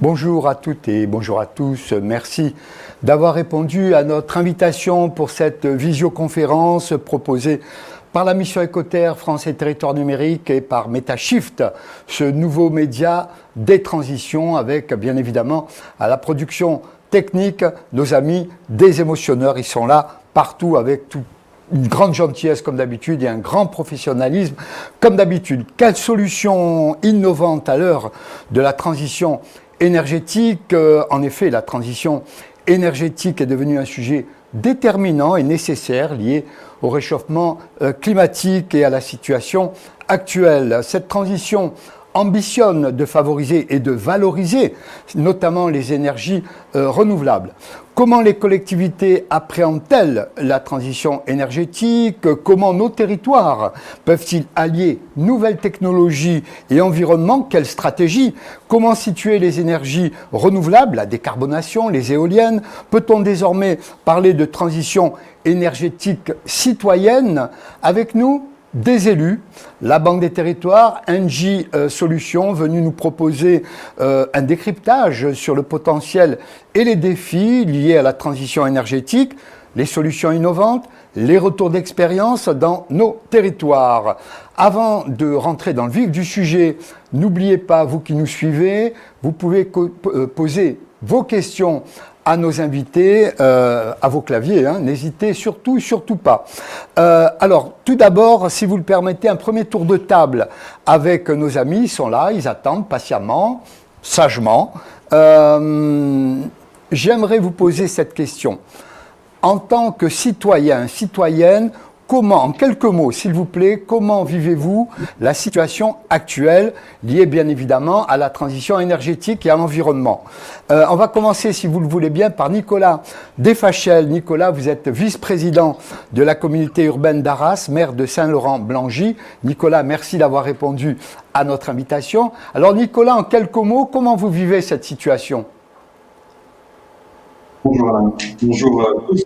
Bonjour à toutes et bonjour à tous. Merci d'avoir répondu à notre invitation pour cette visioconférence proposée par la mission Écoterre France et Territoires Numériques et par MetaShift, ce nouveau média des transitions avec bien évidemment à la production technique nos amis des émotionneurs. Ils sont là partout avec une grande gentillesse comme d'habitude et un grand professionnalisme comme d'habitude. Quelle solution innovante à l'heure de la transition énergétique? En effet, la transition énergétique est devenue un sujet déterminant et nécessaire lié au réchauffement climatique et à la situation actuelle. Cette transition ambitionne de favoriser et de valoriser notamment les énergies renouvelables. Comment les collectivités appréhendent-elles la transition énergétique? Comment nos territoires peuvent-ils allier nouvelles technologies et environnement? Quelle stratégie? Comment situer les énergies renouvelables, la décarbonation, les éoliennes? Peut-on désormais parler de transition énergétique citoyenne? Avec nous, des élus, la Banque des Territoires, Engie Solutions, venue nous proposer un décryptage sur le potentiel et les défis liés à la transition énergétique, les solutions innovantes, les retours d'expérience dans nos territoires. Avant de rentrer dans le vif du sujet, n'oubliez pas, vous qui nous suivez, vous pouvez poser vos questions à nos invités, à vos claviers, n'hésitez surtout pas. Alors, tout d'abord, si vous le permettez, un premier tour de table avec nos amis, ils sont là, ils attendent patiemment, sagement. J'aimerais vous poser cette question. En tant que citoyen, citoyenne, comment, en quelques mots, s'il vous plaît, comment vivez-vous la situation actuelle liée bien évidemment à la transition énergétique et à l'environnement? On va commencer, si vous le voulez bien, par Nicolas Desfachel. Nicolas, vous êtes vice-président de la communauté urbaine d'Arras, maire de Saint-Laurent-Blangy. Nicolas, merci d'avoir répondu à notre invitation. Alors Nicolas, en quelques mots, comment vous vivez cette situation? Bonjour Alain, bonjour à tous.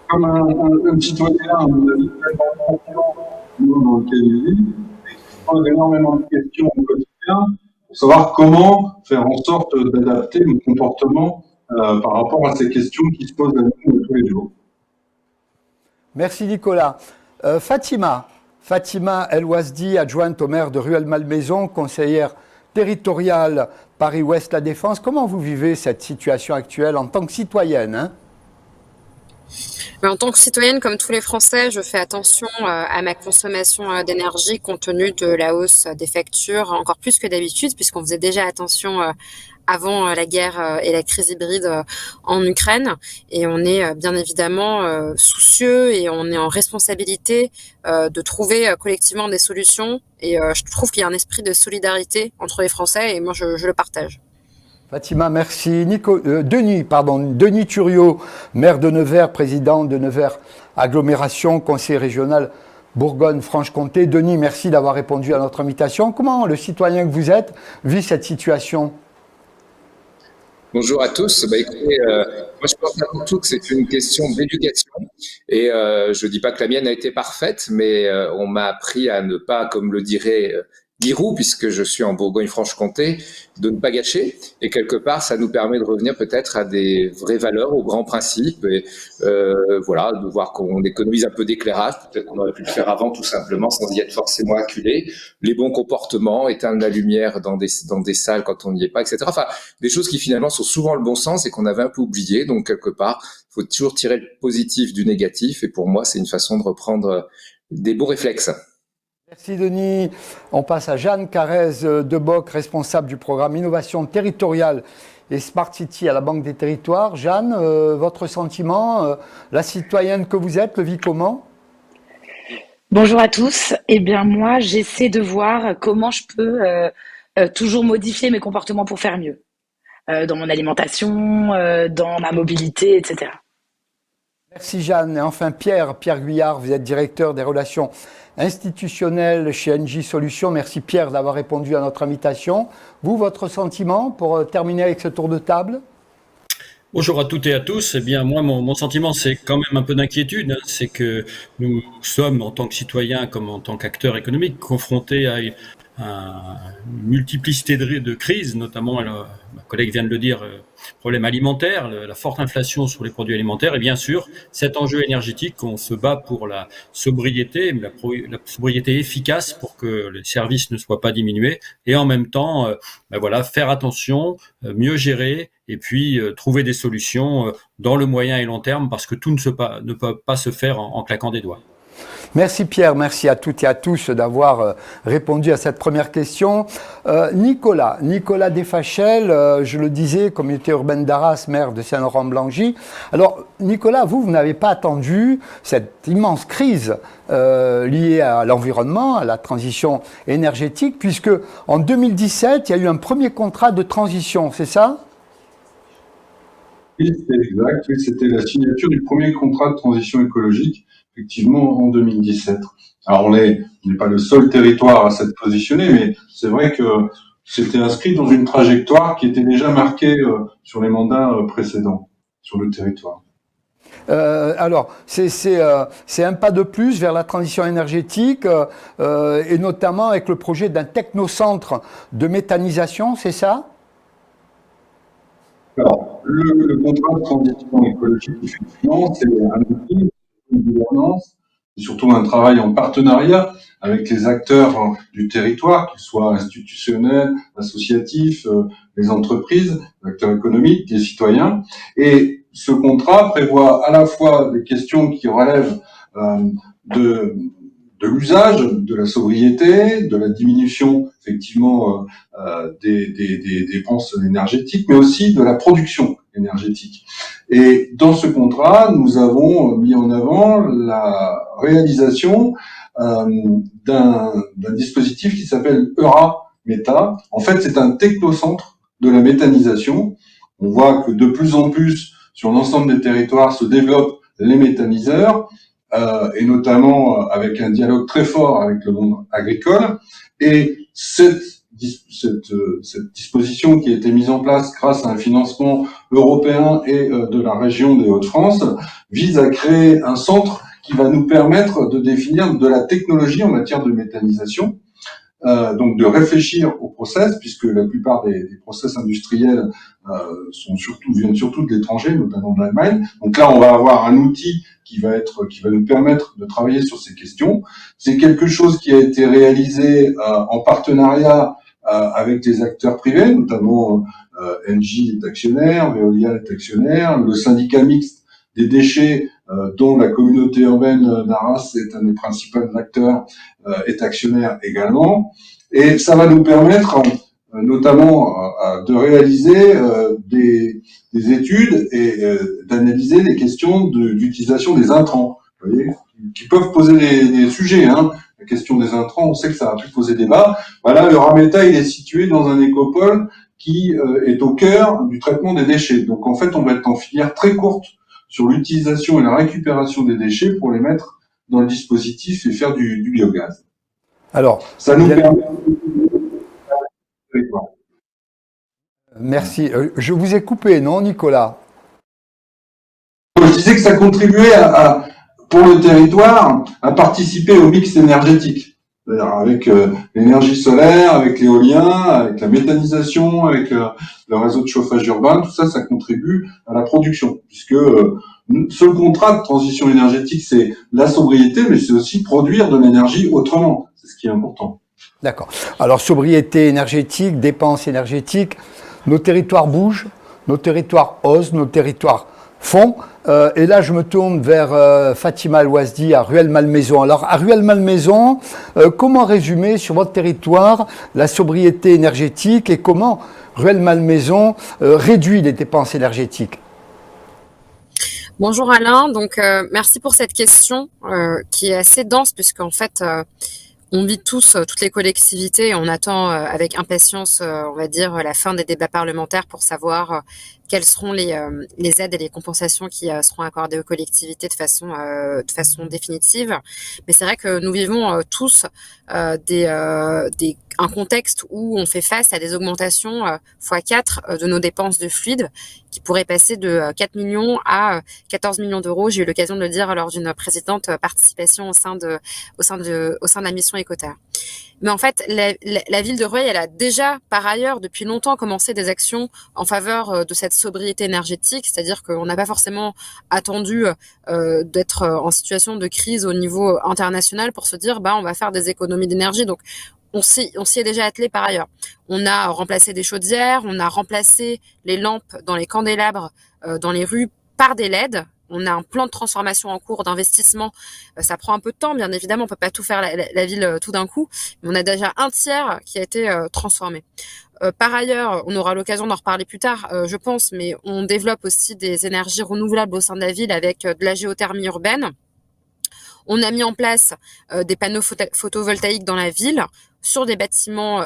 Comme un citoyen, on a tellement confiant dans lequel il vit, et qui se pose énormément de questions au quotidien pour savoir comment faire en sorte d'adapter nos comportements par rapport à ces questions qui se posent à nous tous les jours. Merci Nicolas. Fatima El Ouazdi, adjointe au maire de Rueil-Malmaison, conseillère territoriale Paris-Ouest La Défense. Comment vous vivez cette situation actuelle en tant que citoyenne? En tant que citoyenne, comme tous les Français, je fais attention à ma consommation d'énergie compte tenu de la hausse des factures, encore plus que d'habitude, puisqu'on faisait déjà attention avant la guerre et la crise hybride en Ukraine. Et on est bien évidemment soucieux et on est en responsabilité de trouver collectivement des solutions. Et je trouve qu'il y a un esprit de solidarité entre les Français et moi, je le partage. Fatima, merci. Denis Thuriot, maire de Nevers, président de Nevers Agglomération, conseiller régional Bourgogne-Franche-Comté. Denis, merci d'avoir répondu à notre invitation. Comment le citoyen que vous êtes vit cette situation? Bonjour à tous. Écoutez, moi je pense avant tout que c'est une question d'éducation et je dis pas que la mienne a été parfaite, mais on m'a appris à ne pas, comme le dirait Giroud, puisque je suis en Bourgogne-Franche-Comté, de ne pas gâcher. Et quelque part, ça nous permet de revenir peut-être à des vraies valeurs, aux grands principes, et voilà, de voir qu'on économise un peu d'éclairage. Peut-être qu'on aurait pu le faire avant, tout simplement, sans y être forcément acculé. Les bons comportements, éteindre la lumière dans des salles quand on n'y est pas, etc. Enfin, des choses qui finalement sont souvent le bon sens et qu'on avait un peu oublié. Donc quelque part, il faut toujours tirer le positif du négatif. Et pour moi, c'est une façon de reprendre des beaux réflexes. Merci Denis. On passe à Jeanne Carrez-Deboc, responsable du programme Innovation territoriale et Smart City à la Banque des Territoires. Jeanne, votre sentiment, la citoyenne que vous êtes, le vit comment? Bonjour à tous. Eh bien moi, j'essaie de voir comment je peux toujours modifier mes comportements pour faire mieux. Dans mon alimentation, dans ma mobilité, etc. Merci Jeanne. Et enfin Pierre Guyard, vous êtes directeur des relations institutionnelles chez Engie Solutions. Merci Pierre d'avoir répondu à notre invitation. Vous, votre sentiment pour terminer avec ce tour de table? Bonjour à toutes et à tous. Eh bien, moi, mon sentiment, c'est quand même un peu d'inquiétude. C'est que nous sommes, en tant que citoyens comme en tant qu'acteurs économiques, confrontés à une multiplicité de crises, notamment, ma collègue vient de le dire, problème alimentaire, la forte inflation sur les produits alimentaires, et bien sûr cet enjeu énergétique. On se bat pour la sobriété, la sobriété efficace pour que les services ne soient pas diminués, et en même temps, faire attention, mieux gérer, et puis trouver des solutions dans le moyen et long terme, parce que tout ne peut pas se faire en claquant des doigts. Merci Pierre, merci à toutes et à tous d'avoir répondu à cette première question. Nicolas Desfachel, je le disais, communauté urbaine d'Arras, maire de Saint-Laurent-Blangy. Alors Nicolas, vous n'avez pas attendu cette immense crise liée à l'environnement, à la transition énergétique, puisque en 2017, il y a eu un premier contrat de transition, c'est ça ? Oui, c'est exact. Oui, c'était la signature du premier contrat de transition écologique, effectivement, en 2017. Alors, on n'est pas le seul territoire à s'être positionné, mais c'est vrai que c'était inscrit dans une trajectoire qui était déjà marquée sur les mandats précédents sur le territoire. Alors, c'est un pas de plus vers la transition énergétique, et notamment avec le projet d'un technocentre de méthanisation, c'est ça ? Alors, le contrat de transition écologique, effectivement, c'est un outil, une gouvernance, et surtout un travail en partenariat avec les acteurs du territoire, qu'ils soient institutionnels, associatifs, les entreprises, les acteurs économiques, les citoyens. Et ce contrat prévoit à la fois des questions qui relèvent de l'usage, de la sobriété, de la diminution effectivement des dépenses énergétiques, mais aussi de la production énergétique. Et dans ce contrat, nous avons mis en avant la réalisation d'un dispositif qui s'appelle Eura-Métha. En fait, c'est un technocentre de la méthanisation. On voit que de plus en plus, sur l'ensemble des territoires, se développent les méthaniseurs, et notamment avec un dialogue très fort avec le monde agricole. Et cette disposition qui a été mise en place grâce à un financement européen et de la région des Hauts-de-France vise à créer un centre qui va nous permettre de définir de la technologie en matière de méthanisation, donc de réfléchir au process, puisque la plupart des process industriels viennent surtout de l'étranger, notamment de l'Allemagne. Donc là, on va avoir un outil qui va nous permettre de travailler sur ces questions. C'est quelque chose qui a été réalisé en partenariat avec les acteurs privés, notamment Engie est actionnaire, Veolia est actionnaire, le syndicat mixte des déchets, dont la communauté urbaine d'Arras est un des principaux acteurs, est actionnaire également. Et ça va nous permettre notamment de réaliser des études et d'analyser les questions d'utilisation des intrants, vous voyez, qui peuvent poser des sujets. La question des intrants, on sait que ça a pu poser débat. Voilà, le Eura-Métha, il est situé dans un écopole qui est au cœur du traitement des déchets. Donc en fait, on va être en filière très courte sur l'utilisation et la récupération des déchets pour les mettre dans le dispositif et faire du biogaz. Alors, ça nous permet... Merci. Je vous ai coupé, non, Nicolas ? Je disais que ça contribuait pour le territoire à participer au mix énergétique. C'est-à-dire avec l'énergie solaire, avec l'éolien, avec la méthanisation, avec le réseau de chauffage urbain, tout ça, ça contribue à la production. Puisque ce contrat de transition énergétique, c'est la sobriété, mais c'est aussi produire de l'énergie autrement. C'est ce qui est important. D'accord. Alors, sobriété énergétique, dépenses énergétiques, nos territoires bougent, nos territoires osent, nos territoires font. Et là, je me tourne vers Fatima El-Ouazdi à Rueil-Malmaison. Alors, à Rueil-Malmaison, comment résumer sur votre territoire la sobriété énergétique et comment Rueil-Malmaison réduit les dépenses énergétiques ? Bonjour Alain, donc merci pour cette question qui est assez dense puisqu'en fait on vit tous, toutes les collectivités, et on attend avec impatience, on va dire, la fin des débats parlementaires pour savoir quelles seront les aides et les compensations qui seront accordées aux collectivités de façon définitive. Mais c'est vrai que nous vivons tous un contexte où on fait face à des augmentations x4 de nos dépenses de fluide qui pourraient passer de 4 millions à 14 millions d'euros. J'ai eu l'occasion de le dire lors d'une précédente participation au sein de la mission Écoterre. Mais en fait, la ville de Rueil, elle a déjà, par ailleurs, depuis longtemps, commencé des actions en faveur de cette sobriété énergétique, c'est-à-dire qu'on n'a pas forcément attendu d'être en situation de crise au niveau international pour se dire, bah, on va faire des économies d'énergie. Donc, on s'y est déjà attelé par ailleurs. On a remplacé des chaudières, on a remplacé les lampes dans les candélabres dans les rues par des LED. On a un plan de transformation en cours d'investissement. Ça prend un peu de temps, bien évidemment. On peut pas tout faire la ville tout d'un coup. Mais on a déjà un tiers qui a été transformé. Par ailleurs, on aura l'occasion d'en reparler plus tard, je pense, mais on développe aussi des énergies renouvelables au sein de la ville avec de la géothermie urbaine. On a mis en place des panneaux photovoltaïques dans la ville sur des bâtiments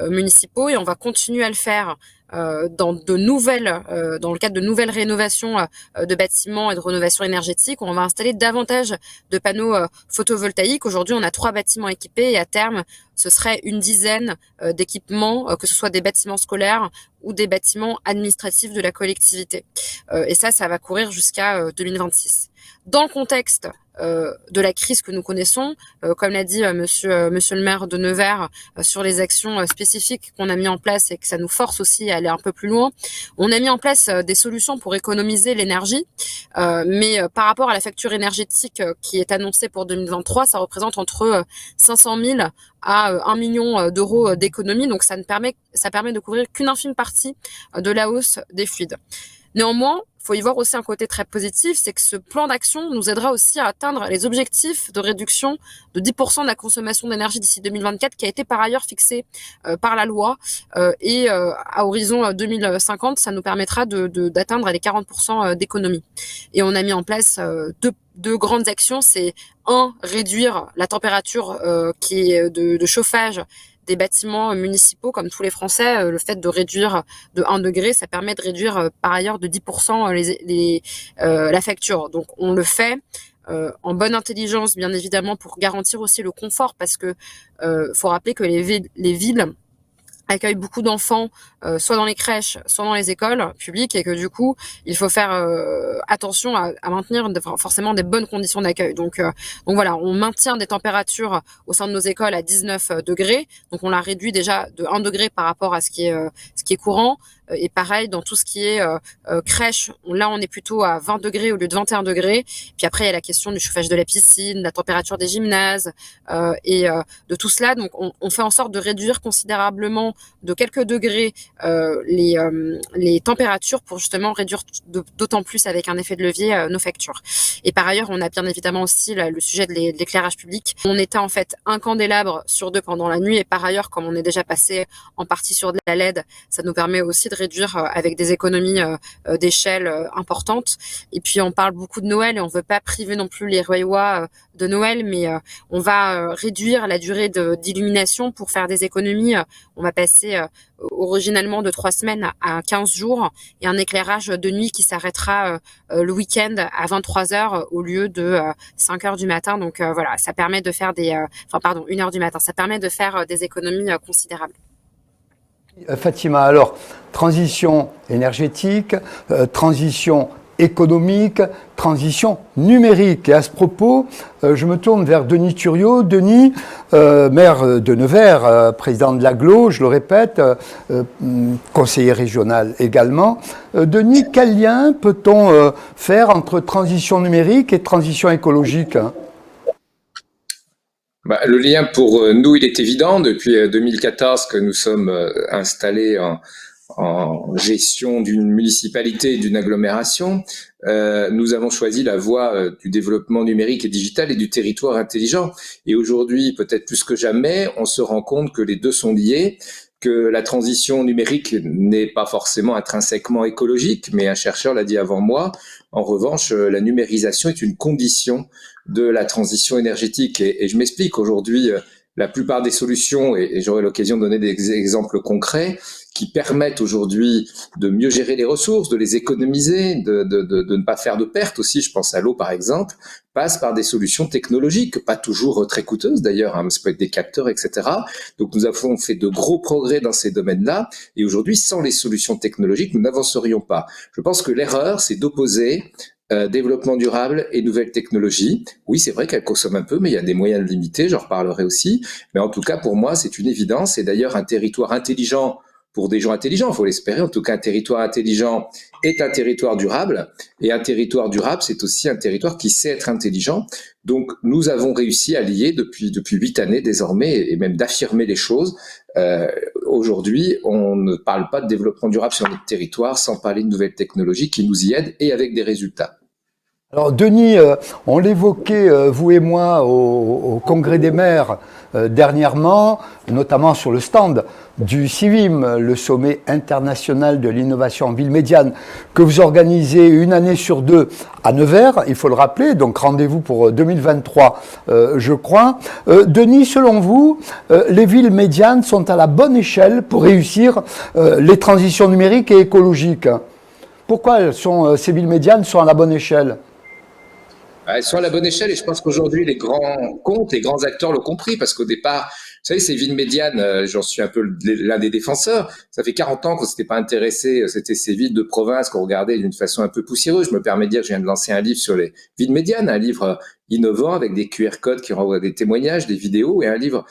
municipaux et on va continuer à le faire dans le cadre de nouvelles rénovations de bâtiments et de rénovation énergétique. On va installer davantage de panneaux photovoltaïques. Aujourd'hui, on a 3 bâtiments équipés et à terme, ce serait une dizaine d'équipements, que ce soit des bâtiments scolaires ou des bâtiments administratifs de la collectivité. Et ça va courir jusqu'à 2026. Dans le contexte de la crise que nous connaissons, comme l'a dit monsieur le maire de Nevers, sur les actions spécifiques qu'on a mis en place et que ça nous force aussi à aller un peu plus loin. On a mis en place des solutions pour économiser l'énergie, mais par rapport à la facture énergétique qui est annoncée pour 2023, ça représente entre 500 000 à 1 million d'euros d'économie, donc ça permet de couvrir qu'une infime partie de la hausse des fluides. Néanmoins, il faut y voir aussi un côté très positif, c'est que ce plan d'action nous aidera aussi à atteindre les objectifs de réduction de 10% de la consommation d'énergie d'ici 2024, qui a été par ailleurs fixé par la loi, et à horizon 2050, ça nous permettra d'atteindre les 40% d'économie. Et on a mis en place deux grandes actions, c'est réduire la température qui est de chauffage des bâtiments municipaux, comme tous les Français. Le fait de réduire de 1 degré, ça permet de réduire par ailleurs de 10% la facture. Donc on le fait en bonne intelligence, bien évidemment, pour garantir aussi le confort, parce que faut rappeler que les villes accueille beaucoup d'enfants, soit dans les crèches, soit dans les écoles publiques, et que du coup, il faut faire attention à maintenir forcément des bonnes conditions d'accueil. Donc voilà, on maintient des températures au sein de nos écoles à 19 degrés, donc on la réduit déjà de 1 degré par rapport à ce qui est courant. Et pareil, dans tout ce qui est crèche, là on est plutôt à 20 degrés au lieu de 21 degrés. Puis après, il y a la question du chauffage de la piscine, la température des gymnases, et de tout cela. Donc on fait en sorte de réduire considérablement de quelques degrés les températures pour justement réduire d'autant plus avec un effet de levier nos factures. Et par ailleurs, on a bien évidemment aussi le sujet de l'éclairage public. On éteint en fait un candélabre sur 2 pendant la nuit, et par ailleurs, comme on est déjà passé en partie sur de la LED, ça nous permet aussi de réduire avec des économies d'échelle importantes. Et puis on parle beaucoup de Noël et on veut pas priver non plus les Rueillois de Noël, mais on va réduire la durée d'illumination pour faire des économies. On va passer originalement de 3 semaines à 15 jours, et un éclairage de nuit qui s'arrêtera le week-end à 23h au lieu de 5h du matin. Donc voilà, ça permet de faire 1h du matin. Ça permet de faire des économies considérables. Fatima, alors, transition énergétique, transition économique, transition numérique. Et à ce propos, je me tourne vers Denis Thuriot. Denis, maire de Nevers, président de l'AGLO, je le répète, conseiller régional également. Denis, quel lien peut-on faire entre transition numérique et transition écologique ? Le lien pour nous, il est évident. Depuis 2014 que nous sommes installés en gestion d'une municipalité et d'une agglomération, nous avons choisi la voie du développement numérique et digital et du territoire intelligent. Et aujourd'hui, peut-être plus que jamais, on se rend compte que les deux sont liés, que la transition numérique n'est pas forcément intrinsèquement écologique, mais un chercheur l'a dit avant moi. En revanche, la numérisation est une condition de la transition énergétique. Et je m'explique, aujourd'hui, la plupart des solutions, et j'aurai l'occasion de donner des exemples concrets, qui permettent aujourd'hui de mieux gérer les ressources, de les économiser, de ne pas faire de pertes aussi, je pense à l'eau par exemple, passent par des solutions technologiques, pas toujours très coûteuses d'ailleurs, hein, ça peut être des capteurs, etc. Donc nous avons fait de gros progrès dans ces domaines-là, et aujourd'hui, sans les solutions technologiques, nous n'avancerions pas. Je pense que l'erreur, c'est d'opposer développement durable et nouvelles technologies. Oui, c'est vrai qu'elles consomment un peu, mais il y a des moyens de limiter, j'en reparlerai aussi. Mais en tout cas, pour moi, c'est une évidence. Et d'ailleurs, un territoire intelligent pour des gens intelligents, il faut l'espérer. En tout cas, un territoire intelligent est un territoire durable. Et un territoire durable, c'est aussi un territoire qui sait être intelligent. Donc, nous avons réussi à lier depuis 8 années désormais, et même d'affirmer les choses. Aujourd'hui, on ne parle pas de développement durable sur notre territoire sans parler de nouvelles technologies qui nous y aident et avec des résultats. Alors Denis, on l'évoquait, vous et moi, au Congrès des maires dernièrement, notamment sur le stand du CIVIM, le sommet international de l'innovation en ville médiane, que vous organisez une année sur 2 à Nevers, il faut le rappeler, donc rendez-vous pour 2023, je crois. Denis, selon vous, les villes médianes sont à la bonne échelle pour réussir les transitions numériques et écologiques? Pourquoi ces villes médianes sont à la bonne échelle? Elles sont à la bonne échelle et je pense qu'aujourd'hui, les grands comptes, les grands acteurs l'ont compris parce qu'au départ, vous savez, ces villes médianes, j'en suis un peu l'un des défenseurs. Ça fait 40 ans qu'on s'était pas intéressé, c'était ces villes de province qu'on regardait d'une façon un peu poussiéreuse. Je me permets de dire que je viens de lancer un livre sur les villes médianes, un livre innovant avec des QR codes qui renvoient des témoignages, des vidéos et un livre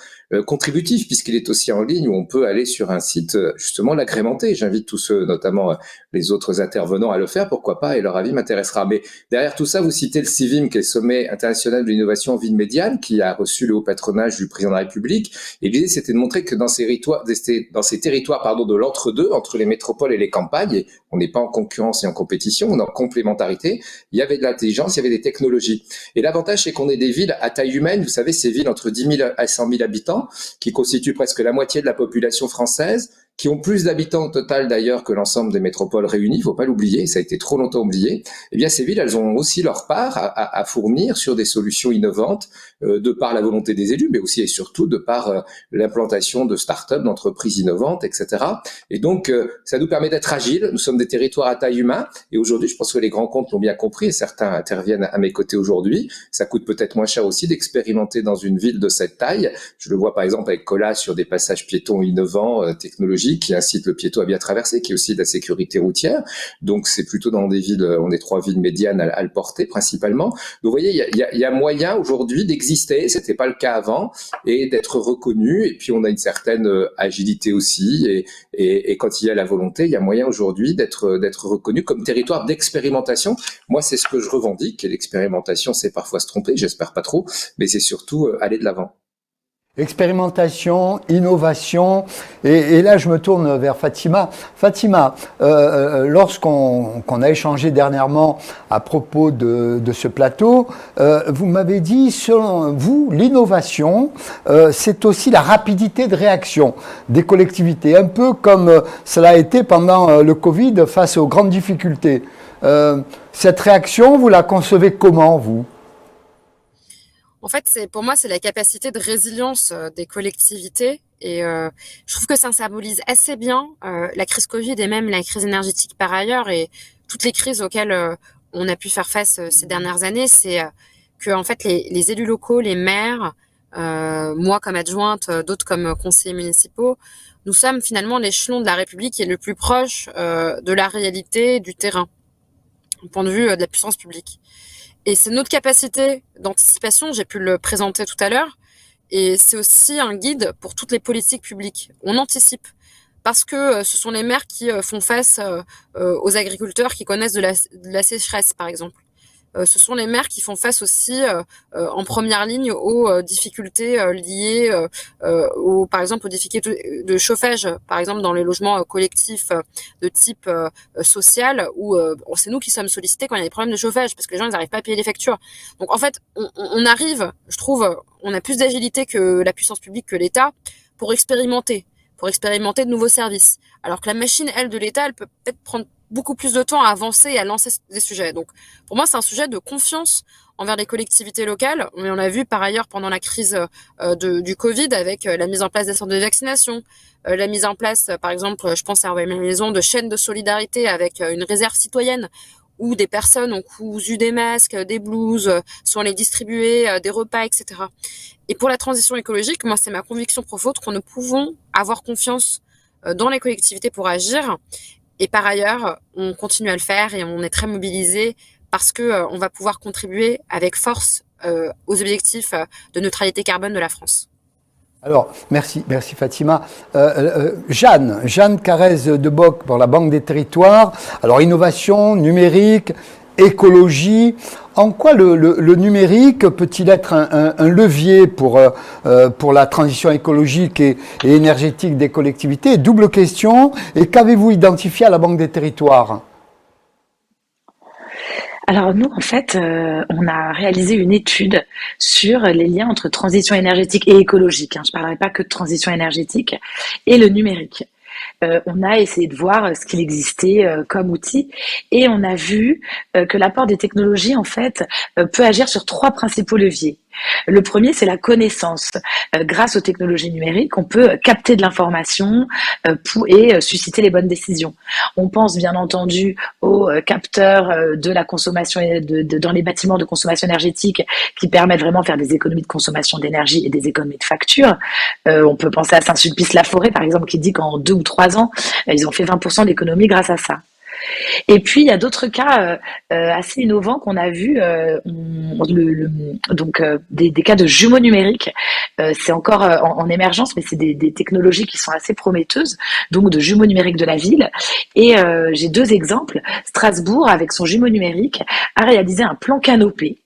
contributif puisqu'il est aussi en ligne où on peut aller sur un site justement l'agrémenter. J'invite tous ceux, notamment les autres intervenants à le faire, pourquoi pas, et leur avis m'intéressera. Mais derrière tout ça, vous citez le CIVIM qui est le sommet international de l'innovation en ville médiane qui a reçu le haut patronage du président de la République. Et l'idée, c'était de montrer que dans ces territoires de l'entre-deux, entre les métropoles et les campagnes, et on n'est pas en concurrence et en compétition, on est en complémentarité, il y avait de l'intelligence, il y avait des technologies. Et l'avantage, c'est qu'on est des villes à taille humaine, vous savez, ces villes entre 10 000 à 100 000 habitants, qui constituent presque la moitié de la population française, qui ont plus d'habitants au total d'ailleurs que l'ensemble des métropoles réunies, il faut pas l'oublier, ça a été trop longtemps oublié. Eh bien, ces villes, elles ont aussi leur part à fournir sur des solutions innovantes, de par la volonté des élus, mais aussi et surtout de par l'implantation de start-up, d'entreprises innovantes, etc. Et donc, ça nous permet d'être agiles. Nous sommes des territoires à taille humaine. Et aujourd'hui, je pense que les grands comptes l'ont bien compris et certains interviennent à mes côtés aujourd'hui. Ça coûte peut-être moins cher aussi d'expérimenter dans une ville de cette taille. Je le vois par exemple avec Colas sur des passages piétons innovants, technologiques, qui incite le piéton à bien traverser, qui est aussi de la sécurité routière. Donc c'est plutôt dans des villes, on est 3 villes médianes à le porter principalement. Donc vous voyez, il y a moyen aujourd'hui d'exister, c'était pas le cas avant, et d'être reconnu. Et puis on a une certaine agilité aussi, et quand il y a la volonté, il y a moyen aujourd'hui d'être reconnu comme territoire d'expérimentation. Moi, c'est ce que je revendique. Et l'expérimentation, c'est parfois se tromper, j'espère pas trop, mais c'est surtout aller de l'avant. Expérimentation, innovation, et là je me tourne vers Fatima. Fatima, lorsqu'on a échangé dernièrement à propos de ce plateau, vous m'avez dit, selon vous, l'innovation, c'est aussi la rapidité de réaction des collectivités, un peu comme cela a été pendant le Covid face aux grandes difficultés. Cette réaction, vous la concevez comment, vous ? En fait, pour moi, c'est la capacité de résilience des collectivités. Et je trouve que ça symbolise assez bien la crise Covid et même la crise énergétique par ailleurs et toutes les crises auxquelles on a pu faire face ces dernières années. C'est que en fait, les élus locaux, les maires, moi comme adjointe, d'autres comme conseillers municipaux, nous sommes finalement l'échelon de la République qui est le plus proche de la réalité du terrain, au point de vue de la puissance publique. Et c'est notre capacité d'anticipation, j'ai pu le présenter tout à l'heure, et c'est aussi un guide pour toutes les politiques publiques. On anticipe, parce que ce sont les maires qui font face aux agriculteurs qui connaissent de la sécheresse, par exemple. Ce sont les maires qui font face aussi en première ligne aux difficultés liées, par exemple, aux difficultés de chauffage, par exemple dans les logements collectifs de type social, où c'est nous qui sommes sollicités quand il y a des problèmes de chauffage, parce que les gens n'arrivent pas à payer les factures. Donc en fait, on arrive, je trouve, on a plus d'agilité que la puissance publique, que l'État, pour expérimenter de nouveaux services. Alors que la machine, elle, de l'État, elle peut peut-être prendre beaucoup plus de temps à avancer et à lancer des sujets. Donc, pour moi, c'est un sujet de confiance envers les collectivités locales. Mais on l'a vu par ailleurs pendant la crise du Covid avec la mise en place des centres de vaccination, la mise en place, par exemple, je pense à ma maison, de chaînes de solidarité avec une réserve citoyenne où des personnes ont cousu des masques, des blouses, sont allées distribuer des repas, etc. Et pour la transition écologique, moi, c'est ma conviction profonde qu'on ne pouvons avoir confiance dans les collectivités pour agir. Et par ailleurs, on continue à le faire et on est très mobilisés parce que on va pouvoir contribuer avec force aux objectifs de neutralité carbone de la France. Alors, merci Fatima. Jeanne Carrez de Bock pour la Banque des Territoires. Alors, innovation, numérique, écologie. En quoi le numérique peut-il être un levier pour la transition écologique et énergétique des collectivités? Double question. Et qu'avez-vous identifié à la Banque des Territoires? Alors nous, en fait, on a réalisé une étude sur les liens entre transition énergétique et écologique, hein. Je ne parlerai pas que de transition énergétique et le numérique. On a essayé de voir ce qu'il existait comme outil et on a vu que l'apport des technologies, en fait, peut agir sur 3 principaux leviers. Le premier, c'est la connaissance. Grâce aux technologies numériques, on peut capter de l'information et susciter les bonnes décisions. On pense bien entendu aux capteurs de la consommation dans les bâtiments de consommation énergétique qui permettent vraiment de faire des économies de consommation d'énergie et des économies de facture. On peut penser à Saint-Sulpice-la-Forêt, par exemple, qui dit qu'en 2 ou 3 ans, ils ont fait 20% d'économies grâce à ça. Et puis, il y a d'autres cas assez innovants qu'on a vus, des cas de jumeaux numériques. C'est encore en émergence, mais c'est des technologies qui sont assez prometteuses, donc de jumeaux numériques de la ville. Et j'ai 2 exemples. Strasbourg, avec son jumeau numérique, a réalisé un plan canopé.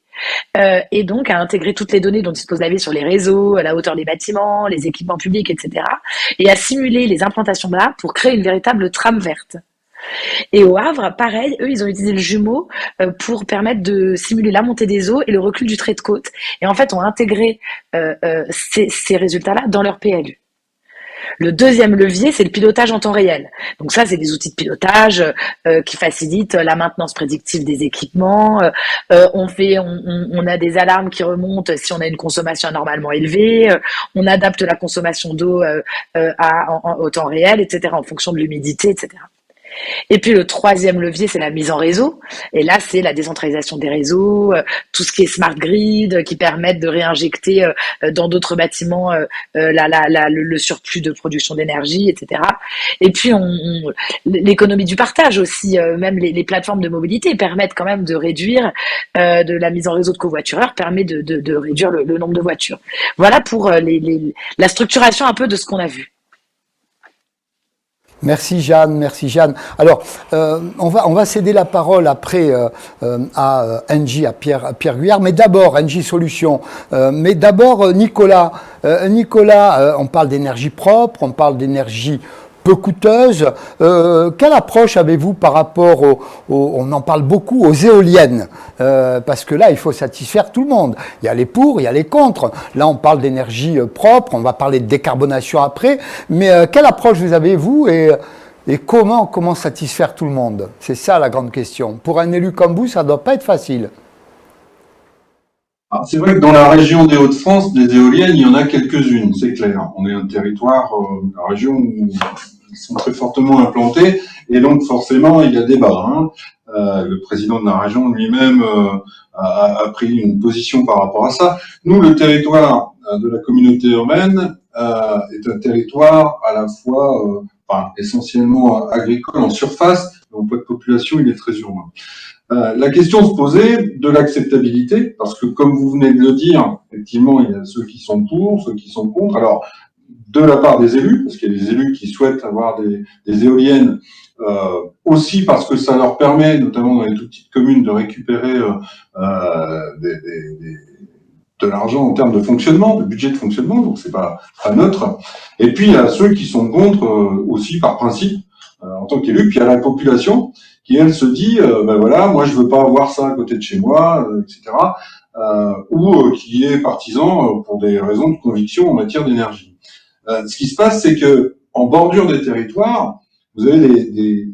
Et donc à intégrer toutes les données dont dispose la ville sur les réseaux, la hauteur des bâtiments, les équipements publics, etc. et à simuler les implantations de là pour créer une véritable trame verte. Et au Havre, pareil, eux, ils ont utilisé le jumeau pour permettre de simuler la montée des eaux et le recul du trait de côte. Et en fait, ont intégré ces résultats-là dans leur PLU. Le deuxième levier, c'est le pilotage en temps réel. Donc ça, c'est des outils de pilotage qui facilitent la maintenance prédictive des équipements. On a des alarmes qui remontent si on a une consommation anormalement élevée. On adapte la consommation d'eau au temps réel, etc., en fonction de l'humidité, etc. Et puis le troisième levier, c'est la mise en réseau. Et là, c'est la décentralisation des réseaux, tout ce qui est smart grid, qui permettent de réinjecter dans d'autres bâtiments le surplus de production d'énergie, etc. Et puis l'économie du partage aussi, même les plateformes de mobilité permettent quand même de réduire de la mise en réseau de covoitureurs, permet de réduire le nombre de voitures. Voilà pour la structuration un peu de ce qu'on a vu. Merci Jeanne. Alors, on va céder la parole après à Engie, à Pierre Guyard, mais d'abord Engie Solutions. Mais d'abord Nicolas. Nicolas, on parle d'énergie propre, on parle d'énergie peu coûteuse. Quelle approche avez-vous par rapport on en parle beaucoup, aux éoliennes, parce que là, il faut satisfaire tout le monde. Il y a les pour, il y a les contre. Là, on parle d'énergie propre, on va parler de décarbonation après, mais quelle approche vous avez, vous, et comment satisfaire tout le monde? C'est ça la grande question. Pour un élu comme vous, ça ne doit pas être facile. Alors, c'est vrai que dans la région des Hauts-de-France, des éoliennes, il y en a quelques-unes, c'est clair. On est un territoire, la région où ils sont très fortement implantés, et donc forcément, il y a débat. Le président de la région lui-même a pris une position par rapport à ça. Nous, le territoire de la communauté urbaine est un territoire à la fois, essentiellement agricole en surface, mais en poids de population, il est très urbain. La question se posait de l'acceptabilité, parce que comme vous venez de le dire, effectivement, il y a ceux qui sont pour, ceux qui sont contre. Alors, de la part des élus, parce qu'il y a des élus qui souhaitent avoir des éoliennes, aussi parce que ça leur permet, notamment dans les toutes petites communes, de récupérer de l'argent en termes de fonctionnement, de budget de fonctionnement, donc c'est pas neutre. Et puis, il y a ceux qui sont contre aussi par principe, en tant qu'élu, puis il y a la population qui, elle, se dit, moi, je veux pas avoir ça à côté de chez moi, etc., ou qui est partisan pour des raisons de conviction en matière d'énergie. Ce qui se passe, c'est que en bordure des territoires, vous avez des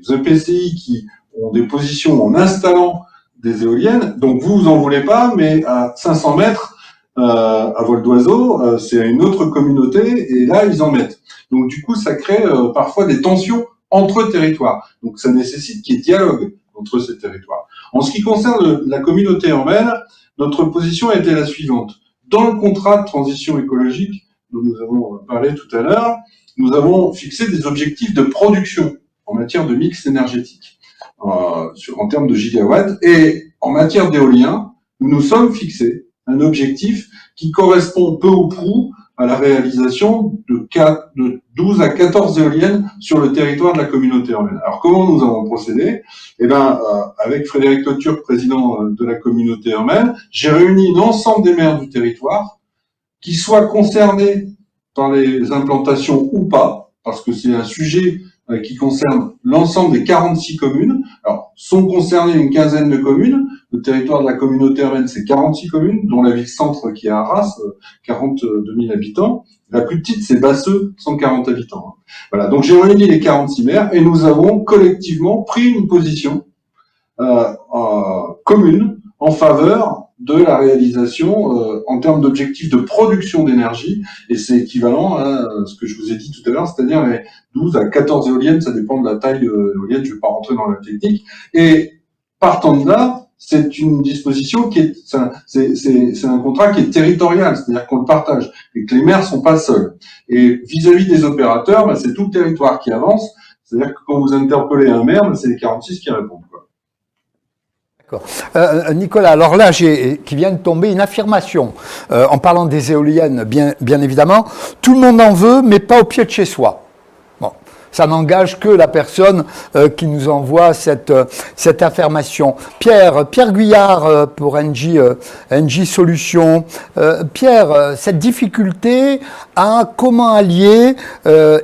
EPCI qui ont des positions en installant des éoliennes, donc vous en voulez pas, mais à 500 mètres, à vol d'oiseau, c'est une autre communauté, et là, ils en mettent. Donc, du coup, ça crée parfois des tensions entre territoires. Donc, ça nécessite qu'il y ait dialogue entre ces territoires. En ce qui concerne la communauté urbaine, notre position a été la suivante. Dans le contrat de transition écologique dont nous avons parlé tout à l'heure, nous avons fixé des objectifs de production en matière de mix énergétique. en termes de gigawatts. Et en matière d'éolien, nous nous sommes fixés un objectif qui correspond peu ou prou à la réalisation de 12 à 14 éoliennes sur le territoire de la communauté urbaine. Alors, comment nous avons procédé? Avec Frédéric Leturc, président de la communauté urbaine, j'ai réuni l'ensemble des maires du territoire, qui soient concernés par les implantations ou pas, parce que c'est un sujet qui concerne l'ensemble des 46 communes. Alors, sont concernées une quinzaine de communes. Le territoire de la communauté urbaine, c'est 46 communes, dont la ville-centre qui est à Arras, 42 000 habitants. La plus petite, c'est Basseux, 140 habitants. Voilà, donc j'ai réuni les 46 maires et nous avons collectivement pris une position commune en faveur de la réalisation en termes d'objectifs de production d'énergie, et c'est équivalent à ce que je vous ai dit tout à l'heure, c'est-à-dire les 12 à 14 éoliennes, ça dépend de la taille éolienne, je ne vais pas rentrer dans la technique, et partant de là, c'est une disposition qui est, c'est un contrat qui est territorial, c'est-à-dire qu'on le partage, et que les maires sont pas seuls. Et vis-à-vis des opérateurs, c'est tout le territoire qui avance, c'est-à-dire que quand vous interpellez un maire, c'est les 46 qui répondent. D'accord. Nicolas, alors là, qui vient de tomber une affirmation, en parlant des éoliennes, bien évidemment, tout le monde en veut, mais pas au pied de chez soi. Bon, ça n'engage que la personne qui nous envoie cette affirmation. Pierre Guyard pour NJ Solutions. Pierre, cette difficulté à comment allier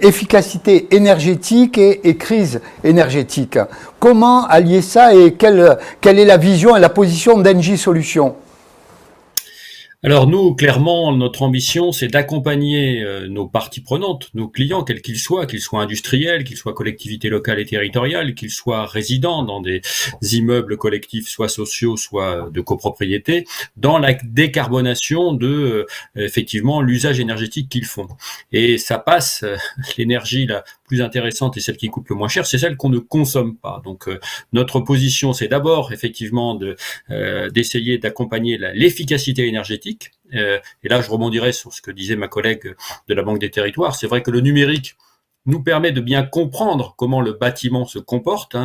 efficacité énergétique et crise énergétique. Comment allier ça et quelle est la vision et la position d'NJ Solutions? Alors nous, clairement, notre ambition, c'est d'accompagner nos parties prenantes, nos clients, quels qu'ils soient industriels, qu'ils soient collectivités locales et territoriales, qu'ils soient résidents dans des immeubles collectifs, soit sociaux, soit de copropriété, dans la décarbonation de, effectivement, l'usage énergétique qu'ils font. Et ça passe, l'énergie la plus intéressante et celle qui coûte le moins cher, c'est celle qu'on ne consomme pas. Donc notre position, c'est d'abord, effectivement, d'essayer d'accompagner l'efficacité énergétique. Et là, je rebondirai sur ce que disait ma collègue de la Banque des Territoires. C'est vrai que le numérique nous permet de bien comprendre comment le bâtiment se comporte,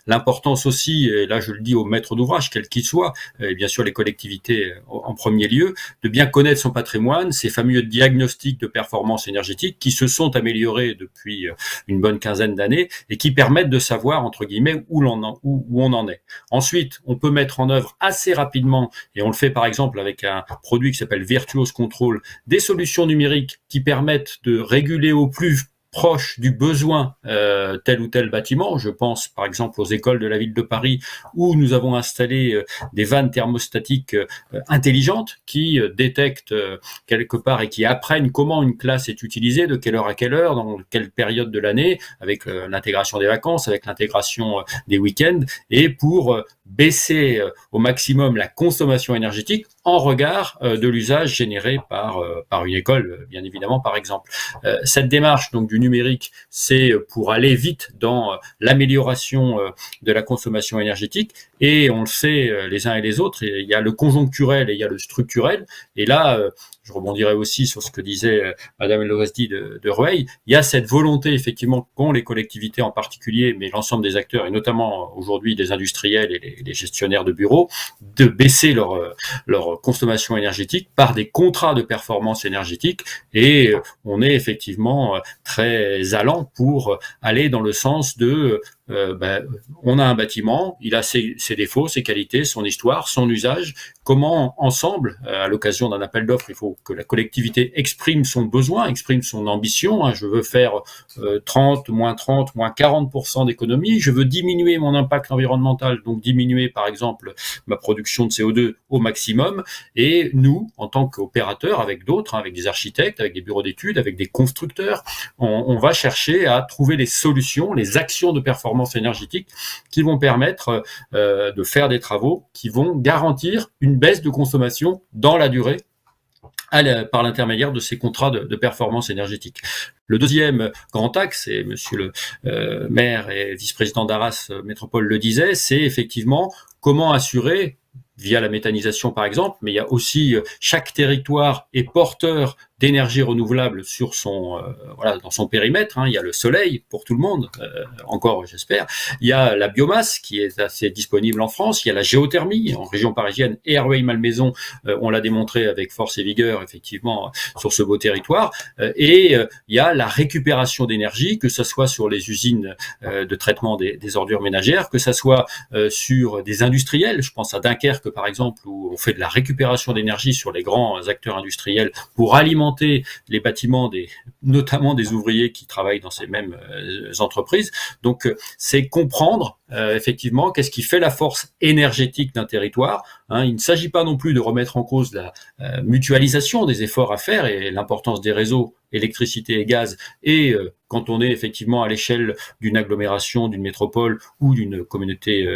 l'importance aussi, et là je le dis aux maîtres d'ouvrage, quels qu'ils soient, et bien sûr les collectivités en premier lieu, de bien connaître son patrimoine, ces fameux diagnostics de performance énergétique qui se sont améliorés depuis une bonne quinzaine d'années et qui permettent de savoir, entre guillemets, où on en est. Ensuite, on peut mettre en œuvre assez rapidement, et on le fait par exemple avec un produit qui s'appelle Virtuos Control, des solutions numériques qui permettent de réguler au plus proche du besoin tel ou tel bâtiment. Je pense par exemple aux écoles de la ville de Paris où nous avons installé des vannes thermostatiques intelligentes qui détectent quelque part et qui apprennent comment une classe est utilisée, de quelle heure à quelle heure, dans quelle période de l'année, avec l'intégration des vacances, avec l'intégration des week-ends, et pour baisser au maximum la consommation énergétique en regard de l'usage généré par une école, bien évidemment, par exemple. Cette démarche donc du numérique, c'est pour aller vite dans l'amélioration de la consommation énergétique, et on le sait les uns et les autres, il y a le conjoncturel et il y a le structurel, et là je rebondirai aussi sur ce que disait Madame Eloresti de Rueil. Il y a cette volonté, effectivement, qu'ont les collectivités en particulier, mais l'ensemble des acteurs, et notamment aujourd'hui des industriels et les gestionnaires de bureaux, de baisser leur consommation énergétique par des contrats de performance énergétique. Et on est effectivement très allant pour aller dans le sens de on a un bâtiment, il a ses défauts, ses qualités, son histoire, son usage. Comment ensemble, à l'occasion d'un appel d'offres, il faut que la collectivité exprime son besoin, exprime son ambition. Je veux faire 30, moins 40% d'économie. Je veux diminuer mon impact environnemental, donc diminuer par exemple ma production de CO2 au maximum. Et nous, en tant qu'opérateurs, avec d'autres, avec des architectes, avec des bureaux d'études, avec des constructeurs, on va chercher à trouver les solutions, les actions de performance énergétique qui vont permettre de faire des travaux qui vont garantir une baisse de consommation dans la durée par l'intermédiaire de ces contrats de performance énergétique. Le deuxième grand axe, et monsieur le maire et vice-président d'Arras Métropole le disait, c'est effectivement comment assurer, via la méthanisation par exemple, mais il y a aussi chaque territoire est porteur d'énergie renouvelable sur son dans son périmètre. Il y a le soleil pour tout le monde, encore j'espère. Il y a la biomasse qui est assez disponible en France. Il y a la géothermie en région parisienne et à Rueil-Malmaison. On l'a démontré avec force et vigueur effectivement sur ce beau territoire. Et il y a la récupération d'énergie, que ce soit sur les usines de traitement des ordures ménagères, que ce soit sur des industriels. Je pense à Dunkerque par exemple, où on fait de la récupération d'énergie sur les grands acteurs industriels pour alimenter les bâtiments notamment des ouvriers qui travaillent dans ces mêmes entreprises. Donc c'est comprendre effectivement qu'est-ce qui fait la force énergétique d'un territoire. Il ne s'agit pas non plus de remettre en cause la mutualisation des efforts à faire et l'importance des réseaux électricité et gaz, et quand on est effectivement à l'échelle d'une agglomération, d'une métropole ou d'une communauté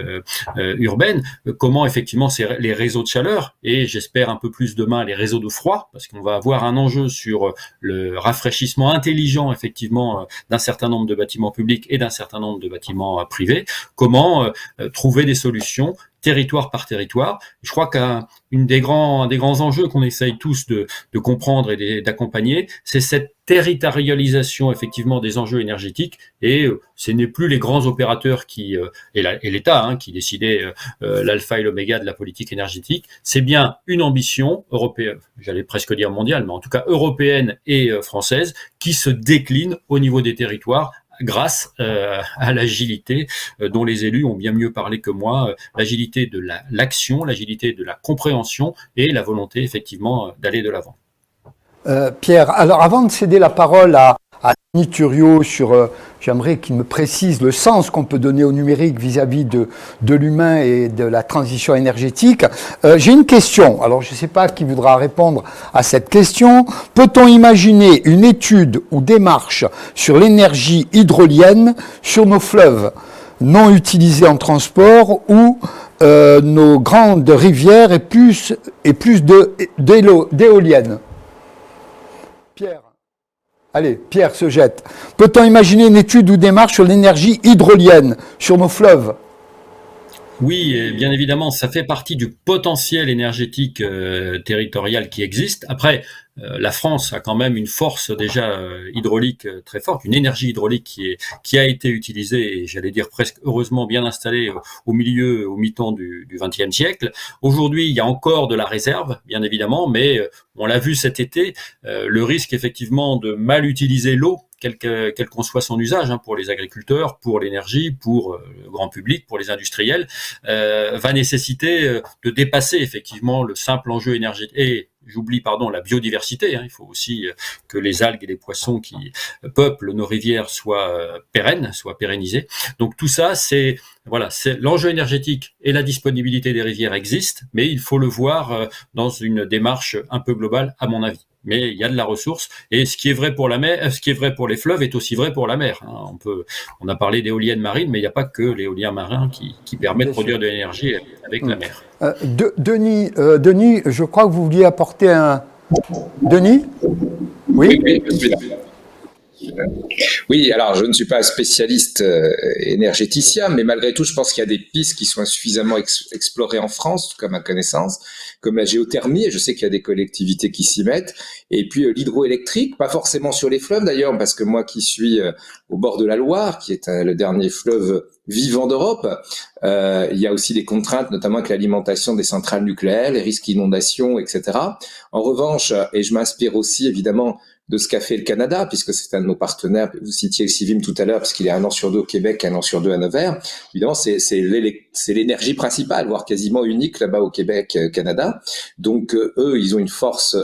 urbaine, comment effectivement c'est les réseaux de chaleur, et j'espère un peu plus demain les réseaux de froid, parce qu'on va avoir un enjeu sur le rafraîchissement intelligent effectivement d'un certain nombre de bâtiments publics et d'un certain nombre de bâtiments privés. Comment trouver des solutions territoire par territoire. Je crois qu'un des grands enjeux qu'on essaye tous de comprendre et d'accompagner, c'est cette territorialisation effectivement des enjeux énergétiques, et ce n'est plus les grands opérateurs et l'État qui décidaient l'alpha et l'oméga de la politique énergétique. C'est bien une ambition européenne, j'allais presque dire mondiale, mais en tout cas européenne et française, qui se décline au niveau des territoires grâce à l'agilité dont les élus ont bien mieux parlé que moi, l'agilité de l'action, l'agilité de la compréhension et la volonté effectivement d'aller de l'avant. Pierre, alors avant de céder la parole à Denis Thuriot sur, j'aimerais qu'il me précise le sens qu'on peut donner au numérique vis-à-vis de l'humain et de la transition énergétique. J'ai une question, alors je ne sais pas qui voudra répondre à cette question. Peut-on imaginer une étude ou démarche sur l'énergie hydrolienne sur nos fleuves non utilisés en transport ou nos grandes rivières et plus d'éoliennes? Pierre. Allez, Pierre se jette. Peut-on imaginer une étude ou démarche sur l'énergie hydrolienne sur nos fleuves? Oui, bien évidemment, ça fait partie du potentiel énergétique territorial qui existe. Après, la France a quand même une force déjà hydraulique très forte, une énergie hydraulique qui a été utilisée, et j'allais dire presque heureusement bien installée au mi-temps du XXe siècle. Aujourd'hui, il y a encore de la réserve, bien évidemment, mais on l'a vu cet été, le risque effectivement de mal utiliser l'eau, quel qu'en soit son usage, pour les agriculteurs, pour l'énergie, pour le grand public, pour les industriels, va nécessiter de dépasser effectivement le simple enjeu énergétique. Et j'oublie, la biodiversité. Il faut aussi que les algues et les poissons qui peuplent nos rivières soient pérennisés. Donc tout ça, c'est l'enjeu énergétique et la disponibilité des rivières existent, mais il faut le voir dans une démarche un peu globale, à mon avis. Mais il y a de la ressource, et ce qui est vrai pour la mer, ce qui est vrai pour les fleuves est aussi vrai pour la mer. On a parlé d'éoliennes marines, mais il n'y a pas que l'éolien marin qui permet de produire de l'énergie avec la mer. Denis, je crois que vous vouliez apporter un... Denis ? Oui, Oui, alors je ne suis pas un spécialiste énergéticien, mais malgré tout, je pense qu'il y a des pistes qui sont insuffisamment explorées en France, en tout cas à ma connaissance, comme la géothermie, et je sais qu'il y a des collectivités qui s'y mettent, et puis l'hydroélectrique, pas forcément sur les fleuves d'ailleurs, parce que moi qui suis au bord de la Loire, qui est le dernier fleuve vivant d'Europe, il y a aussi des contraintes, notamment avec l'alimentation des centrales nucléaires, les risques d'inondation, etc. En revanche, et je m'inspire aussi évidemment de ce qu'a fait le Canada, puisque c'est un de nos partenaires. Vous citiez le Civim tout à l'heure, parce qu'il est 1 an sur 2 au Québec, 1 an sur 2 à Nevers. Évidemment, c'est l'énergie principale, voire quasiment unique là-bas au Québec, Canada. Donc, eux, ils ont une force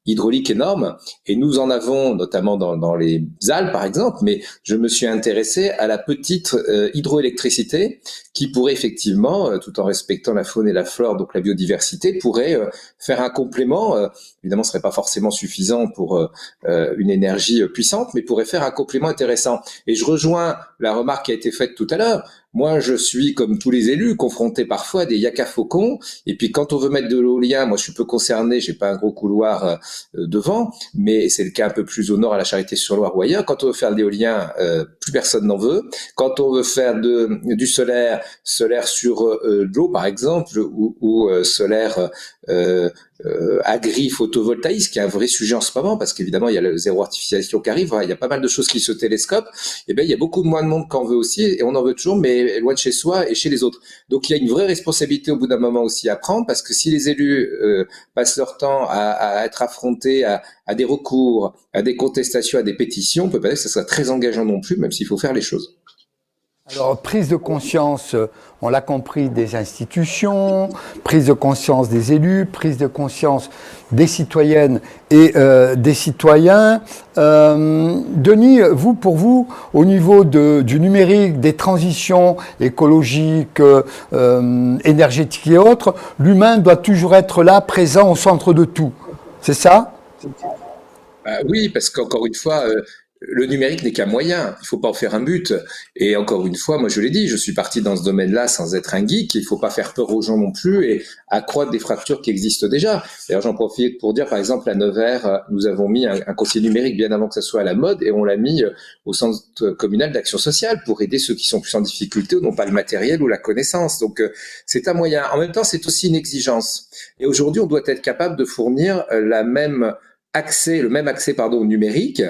hydraulique énorme, et nous en avons notamment dans les Alpes, par exemple, mais je me suis intéressé à la petite hydroélectricité qui pourrait effectivement, tout en respectant la faune et la flore, donc la biodiversité, pourrait faire un complément. Évidemment, ce serait pas forcément suffisant pour une énergie puissante, mais pourrait faire un complément intéressant. Et je rejoins la remarque qui a été faite tout à l'heure. Moi, je suis, comme tous les élus, confronté parfois à des yaka-faucons. Et puis, quand on veut mettre de l'éolien, moi, je suis peu concerné, j'ai pas un gros couloir devant, mais c'est le cas un peu plus au nord, à la Charité-sur-Loire ou ailleurs. Quand on veut faire de l'éolien, plus personne n'en veut. Quand on veut faire du solaire sur de l'eau, par exemple, ou solaire agri-photovoltaïsme, qui est un vrai sujet en ce moment, parce qu'évidemment, il y a le zéro artificialisation qui arrive, il y a pas mal de choses qui se télescopent, et bien, il y a beaucoup moins de monde qu'en veut aussi, et on en veut toujours, mais loin de chez soi et chez les autres. Donc, il y a une vraie responsabilité au bout d'un moment aussi à prendre, parce que si les élus passent leur temps à être affrontés à des recours, à des contestations, à des pétitions, on peut pas dire que ça soit très engageant non plus, même s'il faut faire les choses. Alors, prise de conscience, on l'a compris, des institutions, prise de conscience des élus, prise de conscience des citoyennes et des citoyens. Denis, pour vous, au niveau du numérique, des transitions écologiques, énergétiques et autres, l'humain doit toujours être là, présent au centre de tout. C'est ça ? Oui, parce qu'encore une fois, le numérique n'est qu'un moyen, il faut pas en faire un but. Et encore une fois, moi je l'ai dit, je suis parti dans ce domaine-là sans être un geek, il faut pas faire peur aux gens non plus et accroître des fractures qui existent déjà. D'ailleurs, j'en profite pour dire, par exemple, à Nevers, nous avons mis un conseiller numérique bien avant que ça soit à la mode et on l'a mis au centre communal d'action sociale pour aider ceux qui sont plus en difficulté ou n'ont pas le matériel ou la connaissance. Donc, c'est un moyen. En même temps, c'est aussi une exigence. Et aujourd'hui, on doit être capable de fournir le même accès au numérique,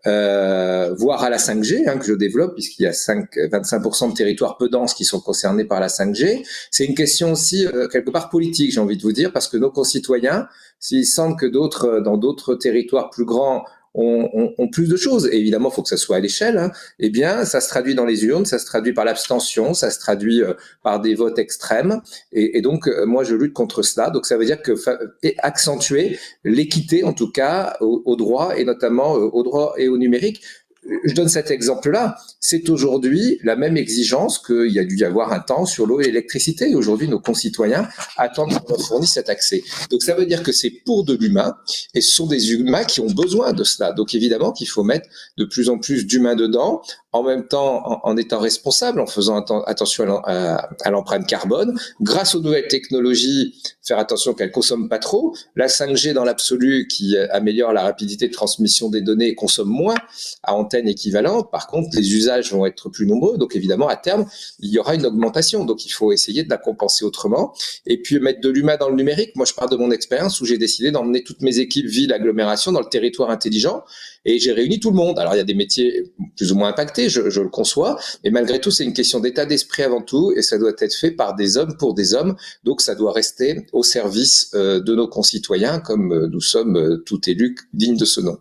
voire à la 5G, que je développe, puisqu'il y a 25% de territoires peu denses qui sont concernés par la 5G. C'est une question aussi, quelque part politique, j'ai envie de vous dire, parce que nos concitoyens, s'ils sentent que dans d'autres territoires plus grands, ont plus de choses, et évidemment, il faut que ça soit à l'échelle, eh bien, ça se traduit dans les urnes, ça se traduit par l'abstention, ça se traduit par des votes extrêmes, et donc, moi, je lutte contre cela. Donc, ça veut dire que accentuer l'équité, en tout cas, au droit, et notamment au droit et au numérique. Je donne cet exemple-là. C'est aujourd'hui la même exigence qu'il y a dû y avoir un temps sur l'eau et l'électricité. Aujourd'hui, nos concitoyens attendent qu'on leur fournisse cet accès. Donc, ça veut dire que c'est pour de l'humain et ce sont des humains qui ont besoin de cela. Donc, évidemment qu'il faut mettre de plus en plus d'humains dedans, en même temps en étant responsable, en faisant attention à l'empreinte carbone. Grâce aux nouvelles technologies, faire attention qu'elles ne consomment pas trop. La 5G dans l'absolu qui améliore la rapidité de transmission des données consomme moins à antenne équivalente. Par contre, les usages vont être plus nombreux. Donc, évidemment, à terme, il y aura une augmentation. Donc, il faut essayer de la compenser autrement. Et puis, mettre de l'humain dans le numérique. Moi, je pars de mon expérience où j'ai décidé d'emmener toutes mes équipes villes, agglomérations dans le territoire intelligent. Et j'ai réuni tout le monde. Alors, il y a des métiers plus ou moins impactés, je le conçois. Mais malgré tout, c'est une question d'état d'esprit avant tout. Et ça doit être fait par des hommes pour des hommes. Donc, ça doit rester au service de nos concitoyens, comme nous sommes tout élus dignes de ce nom.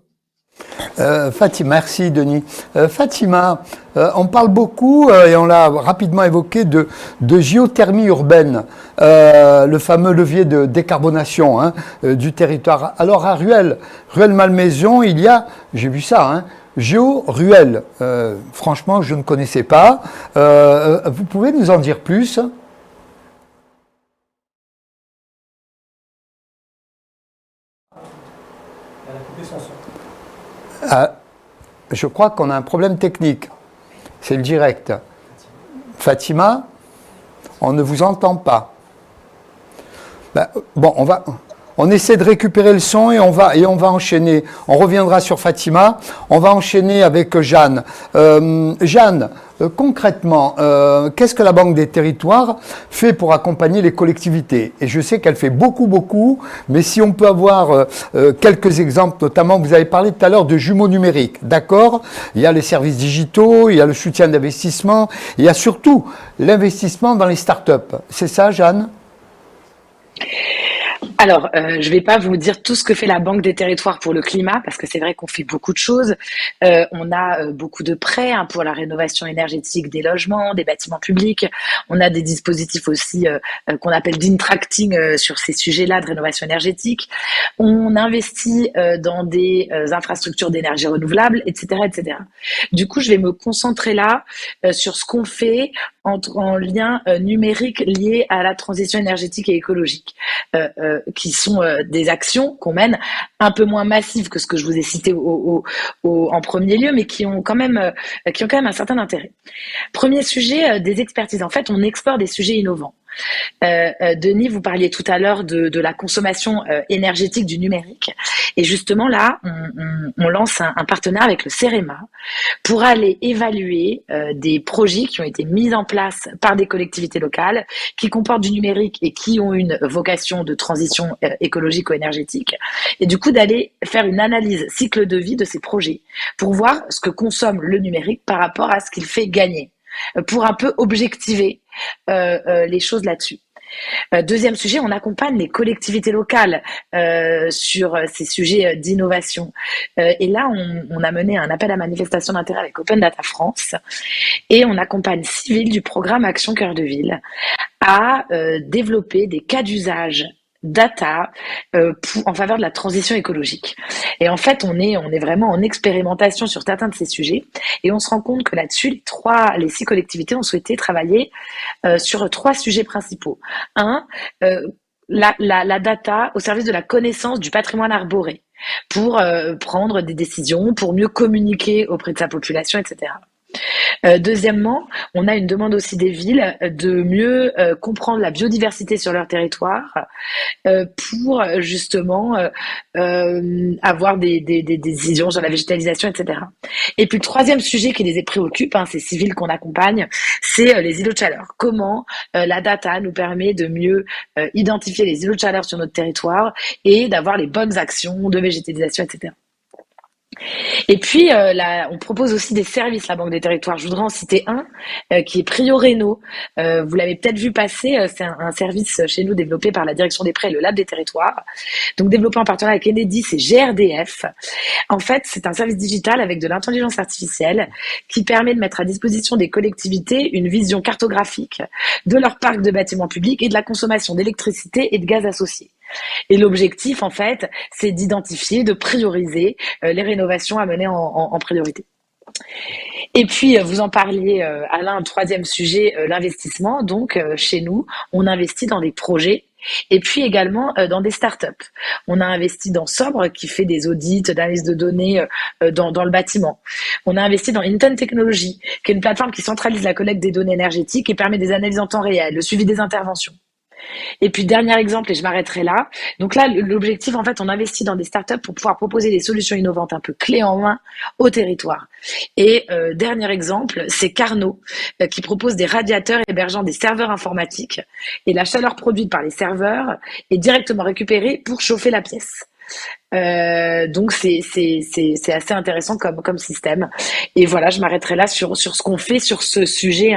Fatima, merci Denis. Fatima, on parle beaucoup, et on l'a rapidement évoqué, de géothermie urbaine, le fameux levier de décarbonation du territoire. Alors à Rueil-Malmaison, il y a, j'ai vu ça, Géo-Ruelle. Franchement, je ne connaissais pas. Vous pouvez nous en dire plus ? Je crois qu'on a un problème technique. C'est le direct. Fatima, on ne vous entend pas. Bon, on essaie de récupérer le son et on va enchaîner. On reviendra sur Fatima. On va enchaîner avec Jeanne. Jeanne, concrètement, qu'est-ce que la Banque des Territoires fait pour accompagner les collectivités ? Et je sais qu'elle fait beaucoup, mais si on peut avoir quelques exemples, notamment, vous avez parlé tout à l'heure de jumeaux numériques, d'accord ? Il y a les services digitaux, il y a le soutien d'investissement, il y a surtout l'investissement dans les startups. C'est ça, Jeanne ? Alors, je vais pas vous dire tout ce que fait la Banque des Territoires pour le climat, parce que c'est vrai qu'on fait beaucoup de choses. On a beaucoup de prêts pour la rénovation énergétique des logements, des bâtiments publics. On a des dispositifs aussi qu'on appelle d'intracting sur ces sujets-là de rénovation énergétique. On investit dans des infrastructures d'énergie renouvelable, etc., etc. Du coup, je vais me concentrer là sur ce qu'on fait en lien numérique lié à la transition énergétique et écologique, qui sont des actions qu'on mène un peu moins massives que ce que je vous ai cité en premier lieu, mais qui ont quand même un certain intérêt. Premier sujet, des expertises. En fait, on explore des sujets innovants. Denis, vous parliez tout à l'heure de la consommation énergétique du numérique. Et justement, là, on lance un partenariat avec le CEREMA pour aller évaluer des projets qui ont été mis en place par des collectivités locales, qui comportent du numérique et qui ont une vocation de transition écologique ou énergétique. Et du coup, d'aller faire une analyse cycle de vie de ces projets pour voir ce que consomme le numérique par rapport à ce qu'il fait gagner, pour un peu objectiver les choses là-dessus. Deuxième sujet, on accompagne les collectivités locales sur ces sujets d'innovation. Et là, on a mené un appel à manifestation d'intérêt avec Open Data France et on accompagne 6 villes du programme Action Cœur de Ville à développer des cas d'usage data en faveur de la transition écologique. Et en fait, on est vraiment en expérimentation sur certains de ces sujets et on se rend compte que là-dessus, les 6 collectivités ont souhaité travailler sur 3 sujets principaux. Un, la data au service de la connaissance du patrimoine arboré pour prendre des décisions, pour mieux communiquer auprès de sa population, etc. Deuxièmement, on a une demande aussi des villes de mieux comprendre la biodiversité sur leur territoire pour justement avoir des décisions sur la végétalisation, etc. Et puis le troisième sujet qui les préoccupe, ces 6 villes qu'on accompagne, c'est les îlots de chaleur. Comment la data nous permet de mieux identifier les îlots de chaleur sur notre territoire et d'avoir les bonnes actions de végétalisation, etc. Et puis, on propose aussi des services, la Banque des Territoires. Je voudrais en citer un qui est Prio Réno. Vous l'avez peut-être vu passer, c'est un service chez nous développé par la Direction des Prêts et le Lab des Territoires. Donc, développé en partenariat avec Enedis et GRDF. En fait, c'est un service digital avec de l'intelligence artificielle qui permet de mettre à disposition des collectivités une vision cartographique de leur parc de bâtiments publics et de la consommation d'électricité et de gaz associés. Et l'objectif, en fait, c'est d'identifier, de prioriser les rénovations à mener en priorité. Et puis, vous en parliez, Alain, le troisième sujet, l'investissement. Donc, chez nous, on investit dans des projets et puis également dans des startups. On a investi dans Sobre, qui fait des audits d'analyse de données dans le bâtiment. On a investi dans Inton Technology, qui est une plateforme qui centralise la collecte des données énergétiques et permet des analyses en temps réel, le suivi des interventions. Et puis, dernier exemple, et je m'arrêterai là. Donc là, l'objectif, en fait, on investit dans des startups pour pouvoir proposer des solutions innovantes un peu clés en main au territoire. Et dernier exemple, c'est Carnot, qui propose des radiateurs hébergeant des serveurs informatiques. Et la chaleur produite par les serveurs est directement récupérée pour chauffer la pièce. Donc c'est assez intéressant comme système. Et voilà, je m'arrêterai là sur ce qu'on fait sur ce sujet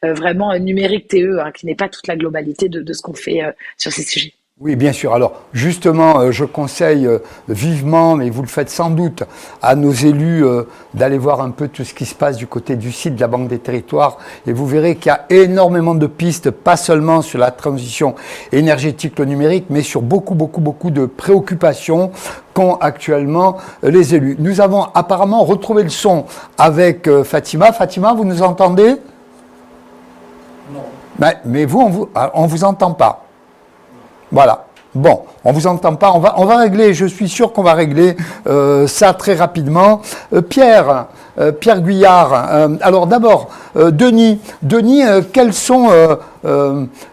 vraiment numérique TE, qui n'est pas toute la globalité de ce qu'on fait sur ces sujets. Oui, bien sûr. Alors, justement, je conseille vivement, mais vous le faites sans doute, à nos élus d'aller voir un peu tout ce qui se passe du côté du site de la Banque des Territoires. Et vous verrez qu'il y a énormément de pistes, pas seulement sur la transition énergétique, le numérique, mais sur beaucoup de préoccupations qu'ont actuellement les élus. Nous avons apparemment retrouvé le son avec Fatima. Fatima, vous nous entendez? Non. Mais vous, on vous entend pas. Voilà. Bon, on vous entend pas. On va régler. Je suis sûr qu'on va régler ça très rapidement. Pierre Guyard. Alors d'abord, Denis, quelles sont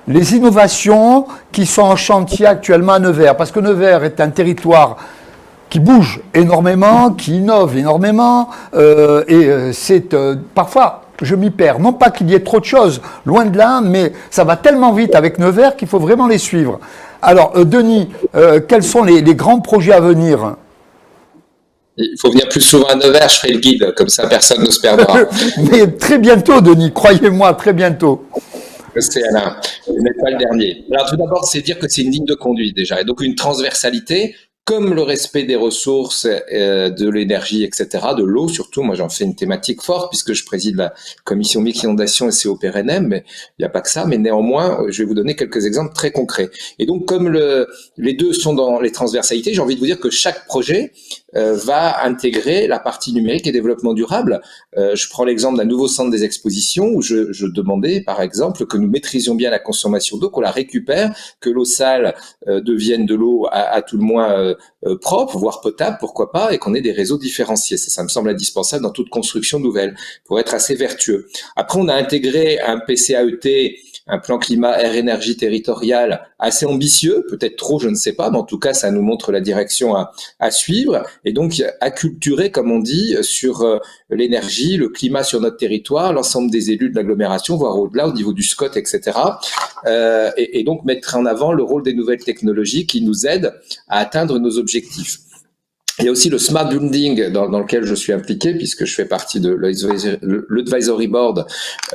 les innovations qui sont en chantier actuellement à Nevers? Parce que Nevers est un territoire qui bouge énormément, qui innove énormément, et c'est parfois. Je m'y perds. Non pas qu'il y ait trop de choses, loin de là, mais ça va tellement vite avec Nevers qu'il faut vraiment les suivre. Alors, Denis, quels sont les grands projets à venir? Il faut venir plus souvent à Nevers, je ferai le guide, comme ça personne ne se perdra. Mais très bientôt, Denis, croyez-moi, très bientôt. C'est Alain, vous n'êtes pas le dernier. Alors tout d'abord, c'est dire que c'est une ligne de conduite déjà, et donc une transversalité, comme le respect des ressources, de l'énergie, etc., de l'eau surtout. Moi, j'en fais une thématique forte puisque je préside la commission mixte inondation et COPRNM, mais il n'y a pas que ça. Mais néanmoins, je vais vous donner quelques exemples très concrets. Et donc, comme les deux sont dans les transversalités, j'ai envie de vous dire que chaque projet va intégrer la partie numérique et développement durable. Je prends l'exemple d'un nouveau centre des expositions où je demandais, par exemple, que nous maîtrisions bien la consommation d'eau, qu'on la récupère, que l'eau sale devienne de l'eau à tout le moins propre, voire potable, pourquoi pas, et qu'on ait des réseaux différenciés. Ça me semble indispensable dans toute construction nouvelle pour être assez vertueux. Après, on a intégré un PCAET un plan climat air énergie territorial assez ambitieux, peut-être trop, je ne sais pas, mais en tout cas ça nous montre la direction à suivre, et donc acculturer, comme on dit, sur l'énergie, le climat sur notre territoire, l'ensemble des élus de l'agglomération, voire au-delà, au niveau du SCOT, etc. Et donc mettre en avant le rôle des nouvelles technologies qui nous aident à atteindre nos objectifs. Il y a aussi le smart building dans lequel je suis impliqué, puisque je fais partie de l'advisory board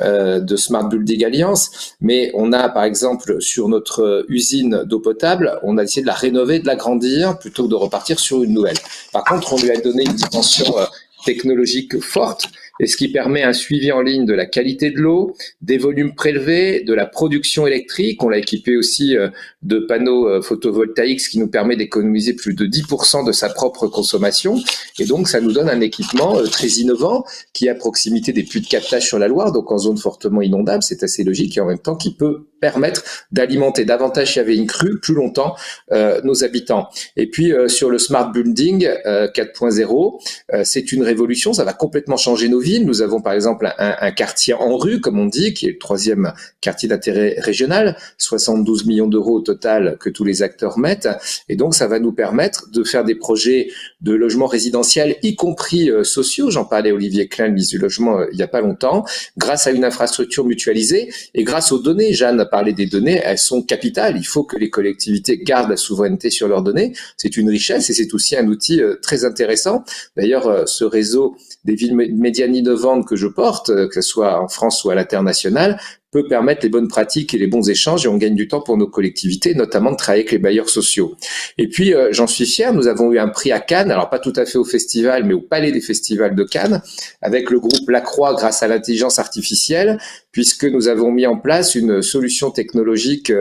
de Smart Building Alliance. Mais on a, par exemple, sur notre usine d'eau potable, on a essayé de la rénover, de l'agrandir, plutôt que de repartir sur une nouvelle. Par contre, on lui a donné une dimension technologique forte, et ce qui permet un suivi en ligne de la qualité de l'eau, des volumes prélevés, de la production électrique. On l'a équipé aussi de panneaux photovoltaïques, ce qui nous permet d'économiser plus de 10% de sa propre consommation. Et donc, ça nous donne un équipement très innovant qui est à proximité des puits de captage sur la Loire, donc en zone fortement inondable. C'est assez logique, et en même temps qui peut permettre d'alimenter davantage, s'il y avait une crue, plus longtemps nos habitants. Et puis, sur le Smart Building 4.0, c'est une révolution, ça va complètement changer nos villes. Nous avons par exemple un quartier en rue, comme on dit, qui est le 3e quartier d'intérêt régional, 72 millions d'euros au total que tous les acteurs mettent, et donc ça va nous permettre de faire des projets de logement résidentiel, y compris sociaux. J'en parlais à Olivier Klein, le ministre du Logement, il n'y a pas longtemps, grâce à une infrastructure mutualisée et grâce aux données. Jeanne a parlé des données, elles sont capitales. Il faut que les collectivités gardent la souveraineté sur leurs données. C'est une richesse et c'est aussi un outil très intéressant. D'ailleurs, ce réseau des villes médianes innovantes que je porte, que ce soit en France ou à l'international, peut permettre les bonnes pratiques et les bons échanges, et on gagne du temps pour nos collectivités, notamment de travailler avec les bailleurs sociaux. Et puis, j'en suis fier, nous avons eu un prix à Cannes, alors pas tout à fait au festival, mais au Palais des Festivals de Cannes, avec le groupe Lacroix grâce à l'intelligence artificielle, puisque nous avons mis en place une solution technologique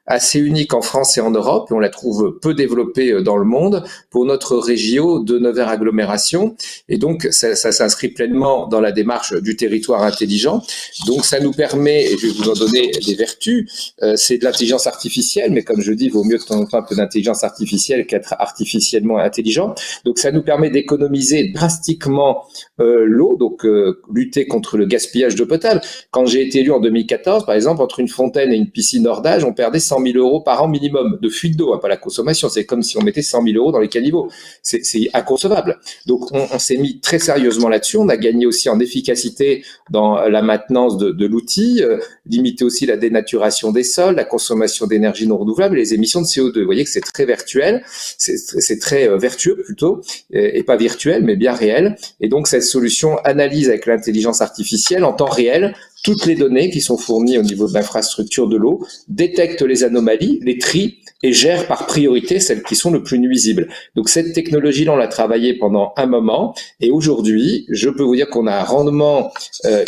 assez unique en France et en Europe, et on la trouve peu développée dans le monde, pour notre région de Nevers agglomération. Et donc, ça s'inscrit pleinement dans la démarche du territoire intelligent. Donc, ça nous permet, et je vais vous en donner des vertus, c'est de l'intelligence artificielle, mais comme je dis, il vaut mieux de temps en temps un peu d'intelligence artificielle qu'être artificiellement intelligent. Donc, ça nous permet d'économiser drastiquement l'eau, donc lutter contre le gaspillage d'eau potable. Quand j'ai été élu en 2014, par exemple, entre une fontaine et une piscine hors d'âge, on perdait 100 000 euros par an minimum de fuite d'eau, pas la consommation. C'est comme si on mettait 100 000 euros dans les caniveaux. C'est inconcevable. Donc, on s'est mis très sérieusement là-dessus. On a gagné aussi en efficacité dans la maintenance de l'outil, limiter aussi la dénaturation des sols, la consommation d'énergie non renouvelable et les émissions de CO2. Vous voyez que c'est très virtuel, c'est très vertueux plutôt, et pas virtuel, mais bien réel. Et donc, cette solution analyse avec l'intelligence artificielle en temps réel toutes les données qui sont fournies au niveau de l'infrastructure de l'eau, détecte les anomalies, les trie et gère par priorité celles qui sont le plus nuisibles. Donc cette technologie-là, on l'a travaillée pendant un moment, et aujourd'hui, je peux vous dire qu'on a un rendement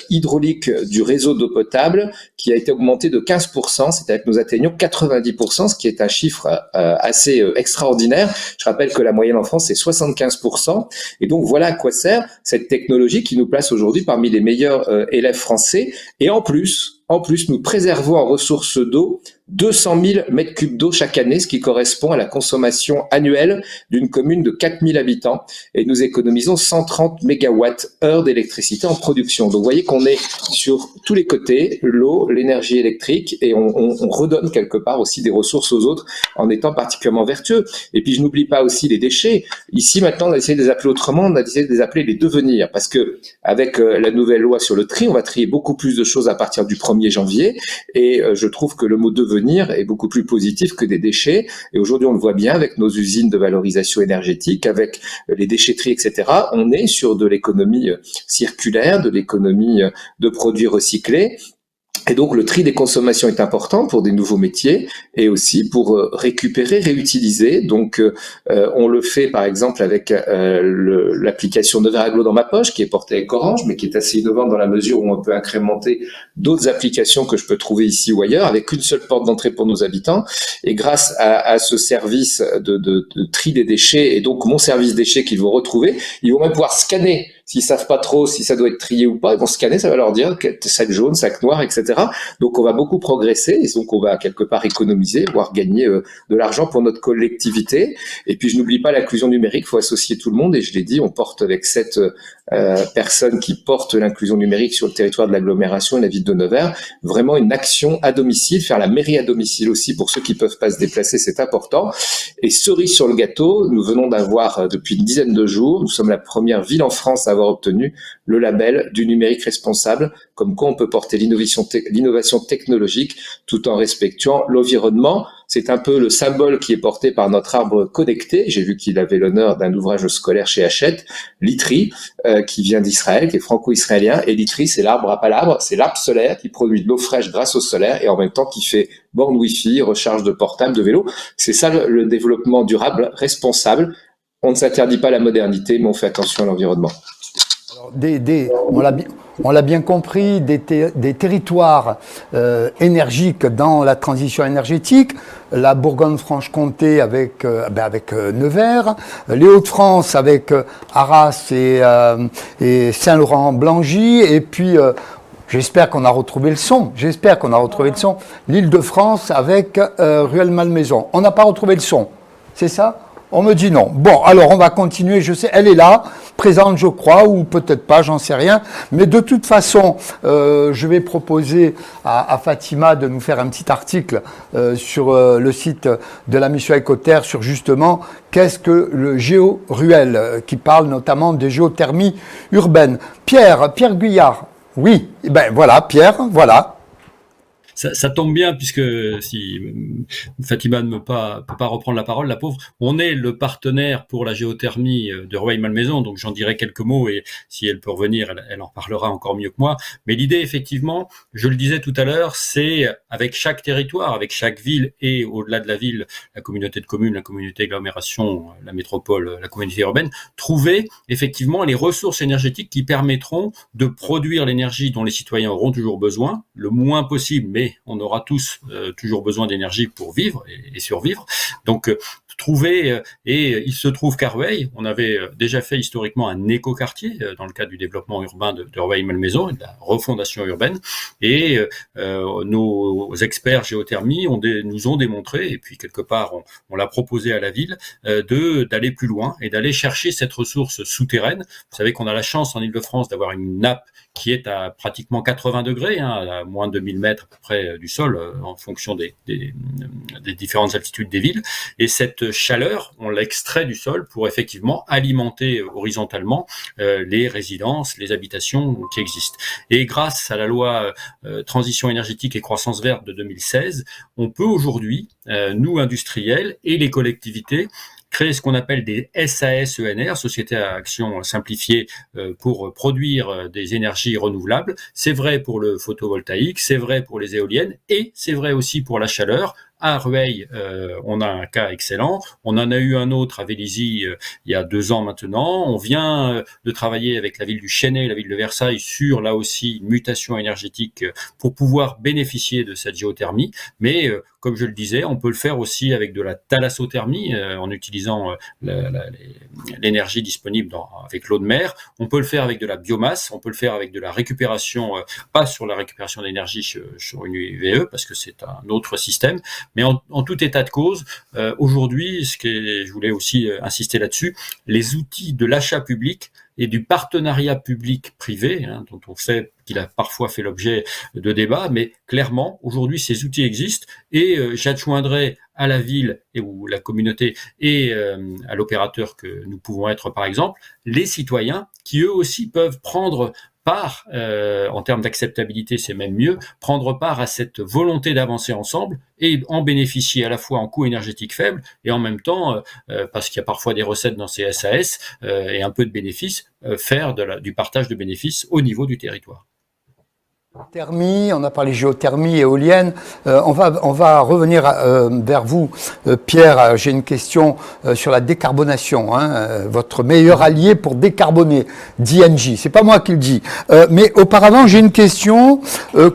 hydraulique du réseau d'eau potable qui a été augmenté de 15%, c'est-à-dire que nous atteignons 90%, ce qui est un chiffre assez extraordinaire. Je rappelle que la moyenne en France, c'est 75%, et donc voilà à quoi sert cette technologie qui nous place aujourd'hui parmi les meilleurs élèves français. Et en plus, nous préservons en ressources d'eau 200 000 mètres cubes d'eau chaque année, ce qui correspond à la consommation annuelle d'une commune de 4 000 habitants. Et nous économisons 130 mégawatts-heure d'électricité en production. Donc vous voyez qu'on est sur tous les côtés, l'eau, l'énergie électrique, et on redonne quelque part aussi des ressources aux autres en étant particulièrement vertueux. Et puis je n'oublie pas aussi les déchets. Ici maintenant, on a essayé de les appeler autrement, on a essayé de les appeler les devenirs, parce que avec la nouvelle loi sur le tri, on va trier beaucoup plus de choses à partir du 1er janvier, et je trouve que le mot devenir est beaucoup plus positif que des déchets. Et aujourd'hui, on le voit bien avec nos usines de valorisation énergétique, avec les déchetteries, etc. On est sur de l'économie circulaire, de l'économie de produits recyclés. Et donc, le tri des consommations est important pour des nouveaux métiers et aussi pour récupérer, réutiliser. Donc, on le fait, par exemple, avec l'application Nevers Agglo dans ma poche, qui est portée avec Orange, mais qui est assez innovante dans la mesure où on peut incrémenter d'autres applications que je peux trouver ici ou ailleurs, avec une seule porte d'entrée pour nos habitants. Et grâce à ce service de tri des déchets, et donc mon service déchets qu'ils vont retrouver, ils vont même pouvoir scanner S'ils savent pas trop si ça doit être trié ou pas, ils vont scanner, ça va leur dire sac jaune, sac noir, etc. Donc on va beaucoup progresser et donc on va quelque part économiser, voire gagner de l'argent pour notre collectivité. Et puis je n'oublie pas l'inclusion numérique, il faut associer tout le monde et je l'ai dit, on porte avec 7 personnes qui portent l'inclusion numérique sur le territoire de l'agglomération et la ville de Nevers, vraiment une action à domicile, faire la mairie à domicile aussi pour ceux qui peuvent pas se déplacer, c'est important. Et cerise sur le gâteau, nous venons d'avoir depuis une dizaine de jours, nous sommes la première ville en France à avoir obtenu le label du numérique responsable, comme quoi on peut porter l'innovation technologique tout en respectant l'environnement. C'est un peu le symbole qui est porté par notre arbre connecté. J'ai vu qu'il avait l'honneur d'un ouvrage scolaire chez Hachette, l'ITRI, qui vient d'Israël, qui est franco-israélien. Et l'ITRI, c'est l'arbre à palabres, c'est l'arbre solaire qui produit de l'eau fraîche grâce au solaire et en même temps qui fait borne Wi-Fi, recharge de portable, de vélo. C'est ça le développement durable, responsable. On ne s'interdit pas la modernité, mais on fait attention à l'environnement. On l'a bien compris, des territoires énergiques dans la transition énergétique, la Bourgogne-Franche-Comté avec Nevers, les Hauts-de-France avec Arras et Saint-Laurent-Blangy, et puis j'espère qu'on a retrouvé le son. L'Île-de-France avec Rueil-Malmaison. On n'a pas retrouvé le son, c'est ça ? On me dit non. Bon, alors on va continuer, je sais, elle est là, présente je crois, ou peut-être pas, j'en sais rien. Mais de toute façon, je vais proposer à Fatima de nous faire un petit article sur le site de la mission Écoterre sur justement qu'est-ce que le GéoRuel, qui parle notamment des géothermies urbaines. Pierre Guyard, oui, ben voilà, Pierre, voilà. Ça tombe bien puisque si Fatima ne peut pas reprendre la parole, la pauvre, on est le partenaire pour la géothermie de Rueil-Malmaison, donc j'en dirai quelques mots et si elle peut revenir, elle en parlera encore mieux que moi. Mais l'idée, effectivement, je le disais tout à l'heure, c'est avec chaque territoire, avec chaque ville et au-delà de la ville, la communauté de communes, la communauté d'agglomération, la métropole, la communauté urbaine, trouver effectivement les ressources énergétiques qui permettront de produire l'énergie dont les citoyens auront toujours besoin, le moins possible, mais on aura tous toujours besoin d'énergie pour vivre et survivre. Donc, trouver, et il se trouve qu'à Rueil, on avait déjà fait historiquement un écoquartier dans le cadre du développement urbain de Rueil-Malmaison et de la refondation urbaine. Et nos experts géothermie nous ont démontré, et puis quelque part on l'a proposé à la ville, d'aller plus loin et d'aller chercher cette ressource souterraine. Vous savez qu'on a la chance en Île-de-France d'avoir une nappe qui est à pratiquement 80 degrés, à moins de 1000 mètres à peu près du sol, en fonction des différentes altitudes des villes. Et cette chaleur, on l'extrait du sol pour effectivement alimenter horizontalement les résidences, les habitations qui existent. Et grâce à la loi Transition énergétique et croissance verte de 2016, on peut aujourd'hui, nous industriels et les collectivités, créer ce qu'on appelle des SAS-ENR, Sociétés à Action Simplifiée, pour produire des énergies renouvelables. C'est vrai pour le photovoltaïque, c'est vrai pour les éoliennes et c'est vrai aussi pour la chaleur. À Rueil, on a un cas excellent. On en a eu un autre à Vélizy il y a 2 ans maintenant. On vient de travailler avec la ville du Chesnay et la ville de Versailles sur, là aussi, une mutation énergétique pour pouvoir bénéficier de cette géothermie. Mais, comme je le disais, on peut le faire aussi avec de la thalassothermie en utilisant l'énergie disponible avec l'eau de mer. On peut le faire avec de la biomasse. On peut le faire avec de la récupération, pas sur la récupération d'énergie sur une UVE, parce que c'est un autre système. Mais en tout état de cause, aujourd'hui, je voulais aussi insister là-dessus, les outils de l'achat public et du partenariat public-privé, dont on sait qu'il a parfois fait l'objet de débats, mais clairement, aujourd'hui, ces outils existent et j'adjoindrai à la ville ou la communauté et à l'opérateur que nous pouvons être, par exemple, les citoyens qui eux aussi peuvent prendre part, en termes d'acceptabilité, c'est même mieux, prendre part à cette volonté d'avancer ensemble et en bénéficier à la fois en coût énergétique faible et en même temps, parce qu'il y a parfois des recettes dans ces SAS et un peu de bénéfices, faire du partage de bénéfices au niveau du territoire. Thermie, on a parlé géothermie, éolienne. On va revenir vers vous, Pierre. J'ai une question sur la décarbonation. Votre meilleur allié pour décarboner, d'ING. C'est pas moi qui le dis. Mais auparavant, j'ai une question.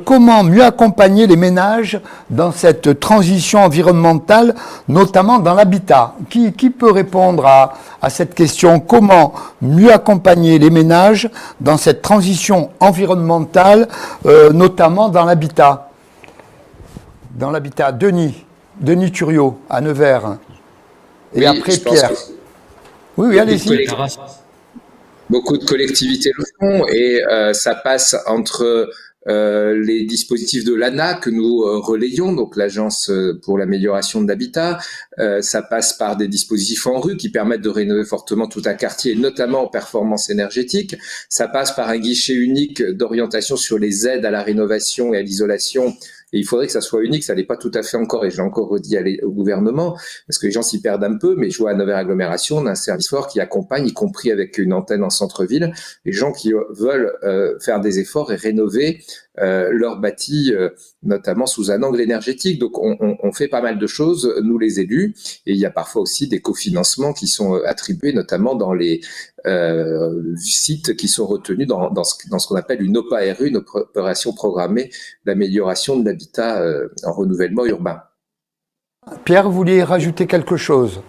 Comment mieux accompagner les ménages dans cette transition environnementale, notamment dans l'habitat ? Qui peut répondre à à cette question. Comment mieux accompagner les ménages dans cette transition environnementale, notamment dans l'habitat? Dans l'habitat, Denis Thuriot, à Nevers. Et Oui, après, je pense Pierre. que Oui, allez-y. beaucoup de collectivités le font et ça passe entre les dispositifs de l'ANA que nous relayons, donc l'Agence pour l'amélioration de l'habitat. Ça passe par des dispositifs en rue qui permettent de rénover fortement tout un quartier, notamment en performance énergétique. Ça passe par un guichet unique d'orientation sur les aides à la rénovation et à l'isolation. Et il faudrait que ça soit unique, ça n'est pas tout à fait encore, et je l'ai encore redit au gouvernement, parce que les gens s'y perdent un peu, mais je vois à Nevers Agglomération, on a un service fort qui accompagne, y compris avec une antenne en centre-ville, les gens qui veulent faire des efforts et rénover leur bâti, notamment sous un angle énergétique. Donc on fait pas mal de choses, nous les élus, et il y a parfois aussi des cofinancements qui sont attribués, notamment dans les sites qui sont retenus dans ce qu'on appelle une OPARU, une opération programmée d'amélioration de l'habitat en renouvellement urbain. Pierre, vous vouliez rajouter quelque chose?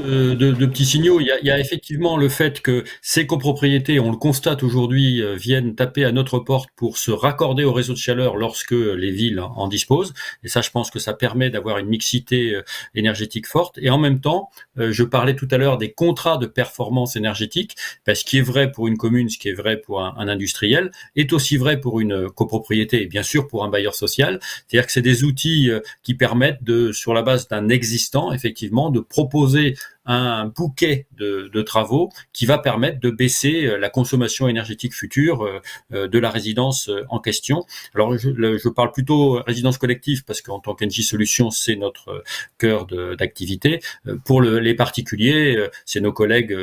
De petits signaux. Il y a effectivement le fait que ces copropriétés, on le constate aujourd'hui, viennent taper à notre porte pour se raccorder au réseau de chaleur lorsque les villes en disposent. Et ça, je pense que ça permet d'avoir une mixité énergétique forte. Et en même temps, je parlais tout à l'heure des contrats de performance énergétique. Ce qui est vrai pour une commune, ce qui est vrai pour un industriel, est aussi vrai pour une copropriété et bien sûr pour un bailleur social. C'est-à-dire que c'est des outils qui permettent sur la base d'un existant, effectivement, de proposer un bouquet de travaux qui va permettre de baisser la consommation énergétique future de la résidence en question. Alors je parle plutôt résidence collective parce qu'en tant qu'Engie Solutions, c'est notre cœur d'activité. Pour les particuliers, c'est nos collègues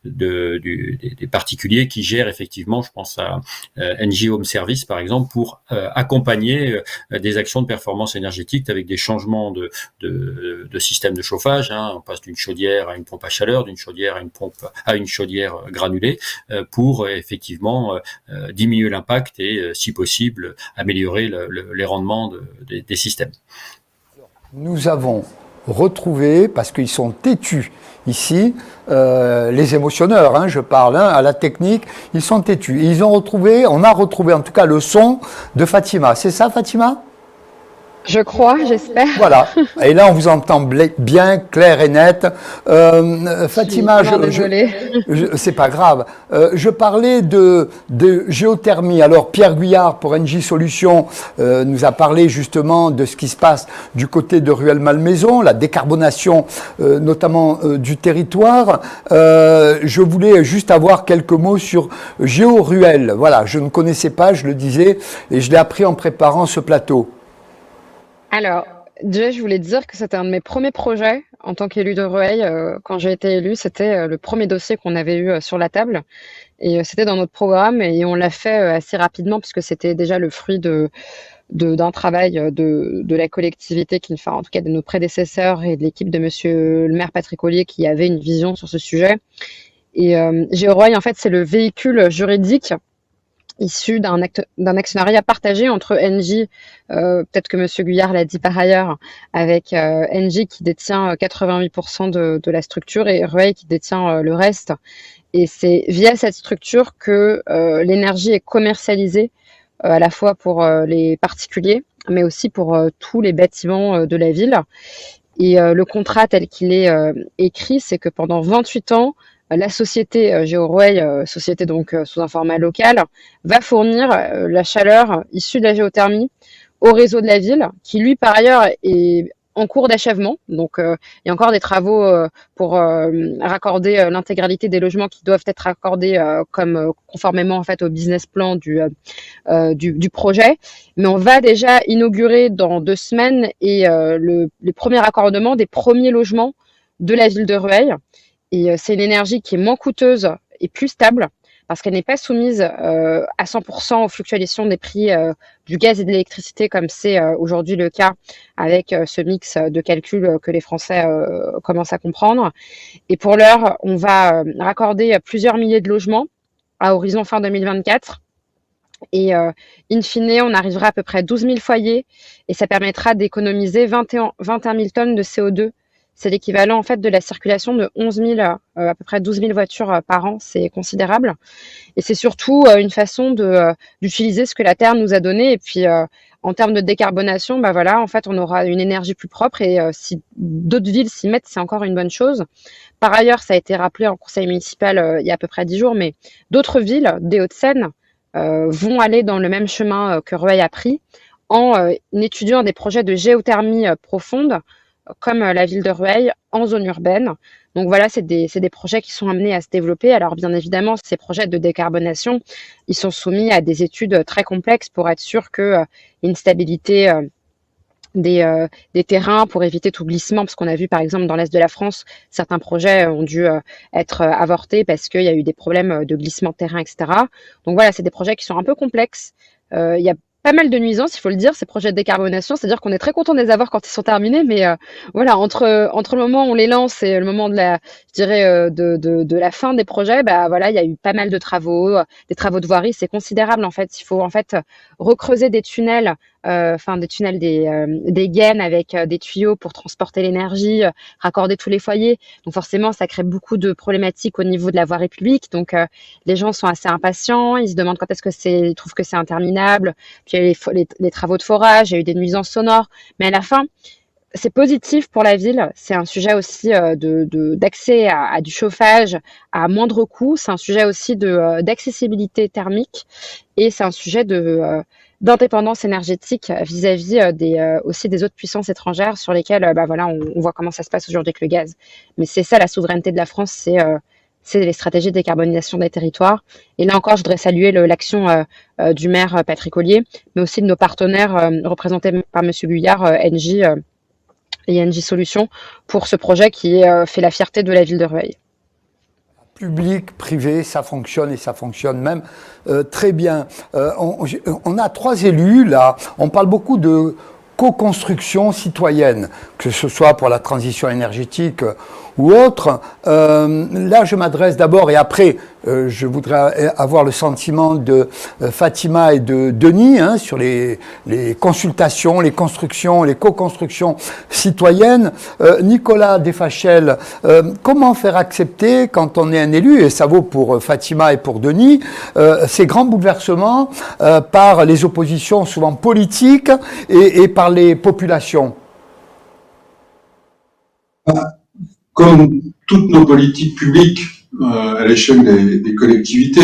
des particuliers qui gèrent effectivement, je pense à Engie Home Service par exemple, pour accompagner des actions de performance énergétique avec des changements de système de chauffage. On passe d'une chaudière à une pompe à chaleur, d'une chaudière à une chaudière granulée, pour effectivement diminuer l'impact et, si possible, améliorer les rendements des systèmes. Nous avons retrouvé, parce qu'ils sont têtus ici, les émotionneurs, je parle, à la technique, ils sont têtus. On a retrouvé en tout cas le son de Fatima. C'est ça, Fatima ? Je crois, j'espère. Voilà. Et là, on vous entend bien, clair et net. Fatima, c'est pas grave. Je parlais de géothermie. Alors, Pierre Guyard, pour Engie Solutions, nous a parlé justement de ce qui se passe du côté de Rueil-Malmaison, la décarbonation notamment du territoire. Je voulais juste avoir quelques mots sur GéoRuel. Voilà, je ne connaissais pas, je le disais, et je l'ai appris en préparant ce plateau. Alors, déjà, je voulais dire que c'était un de mes premiers projets en tant qu'élu de Rueil. Quand j'ai été élue, c'était le premier dossier qu'on avait eu sur la table. Et c'était dans notre programme et on l'a fait assez rapidement puisque c'était déjà le fruit d'un travail de la collectivité, en tout cas de nos prédécesseurs et de l'équipe de monsieur le maire Patrick Ollier qui avait une vision sur ce sujet. Et GéoRueil, en fait, c'est le véhicule juridique issu d'un actionnariat partagé entre Engie, peut-être que monsieur Guyard l'a dit par ailleurs, avec Engie qui détient 88% de la structure et Rueil qui détient le reste. Et c'est via cette structure que l'énergie est commercialisée à la fois pour les particuliers, mais aussi pour tous les bâtiments de la ville. Et le contrat tel qu'il est écrit, c'est que pendant 28 ans, la société GéoRueil, société donc sous un format local, va fournir la chaleur issue de la géothermie au réseau de la ville, qui lui par ailleurs est en cours d'achèvement. Donc il y a encore des travaux pour raccorder l'intégralité des logements qui doivent être raccordés conformément en fait au business plan du projet. Mais on va déjà inaugurer dans 2 semaines le premier raccordement des premiers logements de la ville de Rueil. Et c'est une énergie qui est moins coûteuse et plus stable parce qu'elle n'est pas soumise à 100% aux fluctuations des prix du gaz et de l'électricité comme c'est aujourd'hui le cas avec ce mix de calcul que les Français commencent à comprendre. Et pour l'heure, on va raccorder plusieurs milliers de logements à horizon fin 2024. Et in fine, on arrivera à peu près 12 000 foyers et ça permettra d'économiser 21 000 tonnes de CO2 C'est l'équivalent en fait de la circulation de 11 000, à peu près 12 000 voitures par an. C'est considérable. Et c'est surtout une façon d'utiliser ce que la Terre nous a donné. Et puis, en termes de décarbonation, bah voilà, en fait, on aura une énergie plus propre. Et si d'autres villes s'y mettent, c'est encore une bonne chose. Par ailleurs, ça a été rappelé en conseil municipal il y a à peu près 10 jours, mais d'autres villes des Hauts-de-Seine vont aller dans le même chemin que Rueil a pris en étudiant des projets de géothermie profonde, comme la ville de Rueil, en zone urbaine. Donc voilà, c'est des projets qui sont amenés à se développer. Alors bien évidemment, ces projets de décarbonation, ils sont soumis à des études très complexes pour être sûr qu'il y ait une stabilité des terrains pour éviter tout glissement, parce qu'on a vu par exemple dans l'Est de la France, certains projets ont dû être avortés parce qu'il y a eu des problèmes de glissement de terrain, etc. Donc voilà, c'est des projets qui sont un peu complexes. Il y a pas mal de nuisances, il faut le dire, ces projets de décarbonation, c'est-à-dire qu'on est très content de les avoir quand ils sont terminés, mais voilà, entre le moment où on les lance et le moment de la, je dirais, de la fin des projets, bah voilà, il y a eu pas mal de travaux, des travaux de voirie, c'est considérable en fait. Il faut en fait recreuser des tunnels, des gaines avec des tuyaux pour transporter l'énergie, raccorder tous les foyers. Donc forcément, ça crée beaucoup de problématiques au niveau de la voirie publique. Donc les gens sont assez impatients, ils se demandent quand est-ce que ils trouvent que c'est interminable. Puis il y a les travaux de forage, il y a eu des nuisances sonores, mais à la fin, c'est positif pour la ville. C'est un sujet aussi d'accès à du chauffage à moindre coût. C'est un sujet aussi d'accessibilité thermique et c'est un sujet d'indépendance énergétique vis-à-vis aussi des autres puissances étrangères sur lesquelles bah voilà, on voit comment ça se passe aujourd'hui avec le gaz. Mais c'est ça la souveraineté de la France, c'est les stratégies de décarbonisation des territoires. Et là encore, je voudrais saluer l'action du maire Patrick Ollier, mais aussi de nos partenaires représentés par M. Guyard, Engie et Engie Solutions, pour ce projet qui fait la fierté de la ville de Rueil. Public, privé, ça fonctionne et ça fonctionne même très bien. On a 3 élus là, on parle beaucoup de co-construction citoyenne, que ce soit pour la transition énergétique ou autre. Là, je m'adresse d'abord et après, je voudrais avoir le sentiment de Fatima et de Denis sur les consultations, les constructions, les co-constructions citoyennes. Nicolas Desfachel, comment faire accepter quand on est un élu, et ça vaut pour Fatima et pour Denis, ces grands bouleversements par les oppositions souvent politiques et par les populations? Comme toutes nos politiques publiques à l'échelle des collectivités,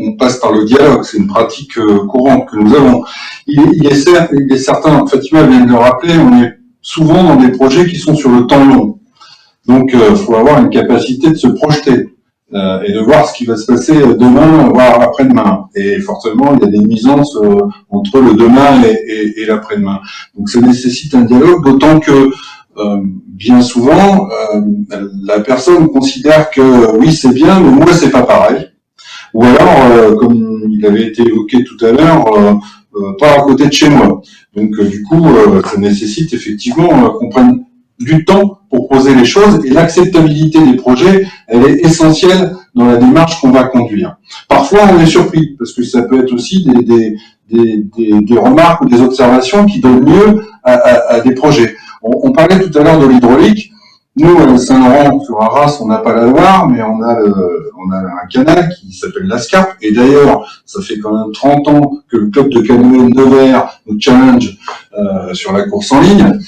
on passe par le dialogue. C'est une pratique courante que nous avons. Il est certain, Fatima vient de le rappeler, on est souvent dans des projets qui sont sur le temps long. Donc, il faut avoir une capacité de se projeter et de voir ce qui va se passer demain, voire après-demain. Et forcément, il y a des nuisances entre le demain et l'après-demain. Donc, ça nécessite un dialogue, d'autant que bien souvent, la personne considère que oui, c'est bien, mais moi, c'est pas pareil. Ou alors, comme il avait été évoqué tout à l'heure, pas à côté de chez moi. Donc, du coup, ça nécessite effectivement qu'on prenne du temps pour poser les choses, et l'acceptabilité des projets, elle est essentielle dans la démarche qu'on va conduire. Parfois, on est surpris, parce que ça peut être aussi des remarques ou des observations qui donnent lieu à des projets. On parlait tout à l'heure de l'hydraulique. Nous, à Saint-Laurent, sur Arras, on n'a pas la Loire, mais on a un canal qui s'appelle l'Ascarpe. Et d'ailleurs, ça fait quand même 30 ans que le club de canoë Nevers nous challenge sur la course en ligne.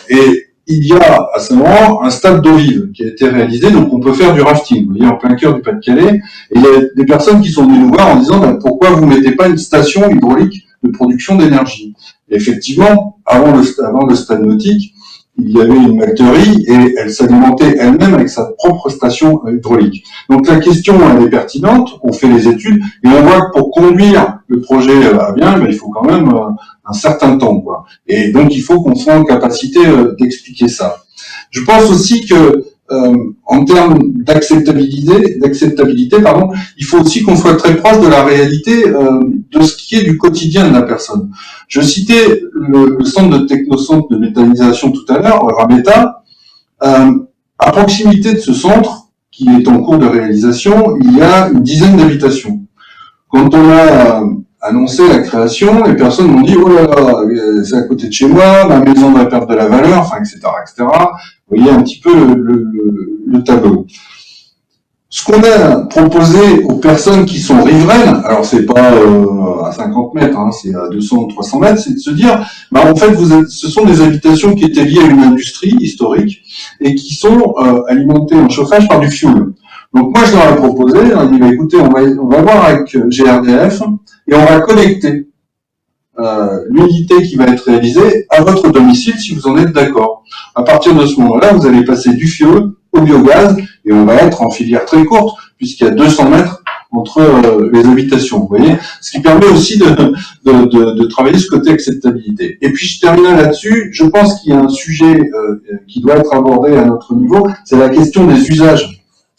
Et il y a à Saint-Laurent un stade d'eau vive qui a été réalisé, donc on peut faire du rafting. Vous voyez, en plein cœur du Pas-de-Calais. Et il y a des personnes qui sont venues nous voir en disant pourquoi vous mettez pas une station hydraulique de production d'énergie. Et effectivement, avant le stade nautique, il y avait une malterie et elle s'alimentait elle-même avec sa propre station hydraulique. Donc la question, elle est pertinente, on fait les études et on voit que pour conduire le projet à bien, il faut quand même un certain temps, quoi. Et donc il faut qu'on soit en capacité d'expliquer ça. Je pense aussi que en termes d'acceptabilité, il faut aussi qu'on soit très proche de la réalité de ce qui est du quotidien de la personne. Je citais le centre de technocentre de méthanisation tout à l'heure, Rameta. À proximité de ce centre, qui est en cours de réalisation, il y a une dizaine d'habitations. Quand on a annoncé la création, les personnes m'ont dit « Oh là là, c'est à côté de chez moi, ma maison va perdre de la valeur, enfin, etc., etc. » Vous voyez un petit peu le tableau. Ce qu'on a proposé aux personnes qui sont riveraines, alors c'est pas à 50 mètres, hein, c'est à 200 ou 300 mètres, c'est de se dire, bah en fait, ce sont des habitations qui étaient liées à une industrie historique et qui sont alimentées en chauffage par du fioul. Donc moi, je leur ai proposé, on a dit, bah, écoutez, on va voir avec GRDF et on va connecter l'unité qui va être réalisée à votre domicile si vous en êtes d'accord. À partir de ce moment-là, vous allez passer du fioul au biogaz et on va être en filière très courte puisqu'il y a 200 mètres entre les habitations. Vous voyez, ce qui permet aussi de travailler ce côté acceptabilité. Et puis je termine là-dessus. Je pense qu'il y a un sujet qui doit être abordé à notre niveau, c'est la question des usages.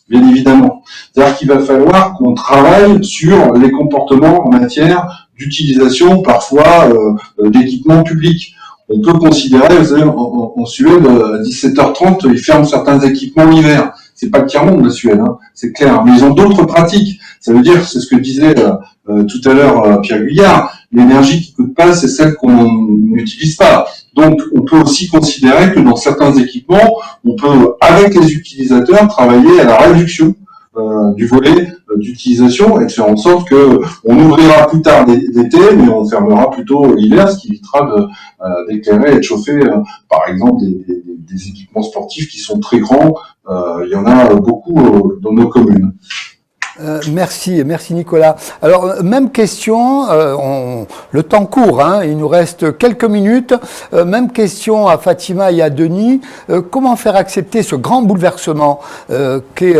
Bien évidemment. C'est-à-dire qu'il va falloir qu'on travaille sur les comportements en matière d'utilisation parfois d'équipements publics. On peut considérer, vous savez, en Suède, à 17h30, ils ferment certains équipements l'hiver. C'est pas le tiers-monde, la Suède, hein, c'est clair. Mais ils ont d'autres pratiques. Ça veut dire, c'est ce que disait tout à l'heure Pierre Guyard, l'énergie qui coûte pas, c'est celle qu'on n'utilise pas. Donc, on peut aussi considérer que dans certains équipements, on peut, avec les utilisateurs, travailler à la réduction du volet d'utilisation et de faire en sorte que on ouvrira plus tard l'été, mais on fermera plutôt l'hiver, ce qui évitera d'éclairer et de chauffer, par exemple, des équipements sportifs qui sont très grands. Il y en a beaucoup dans nos communes. Merci Nicolas. Alors, même question, le temps court, hein, il nous reste quelques minutes. Même question à Fatima et à Denis. Comment faire accepter ce grand bouleversement qu'est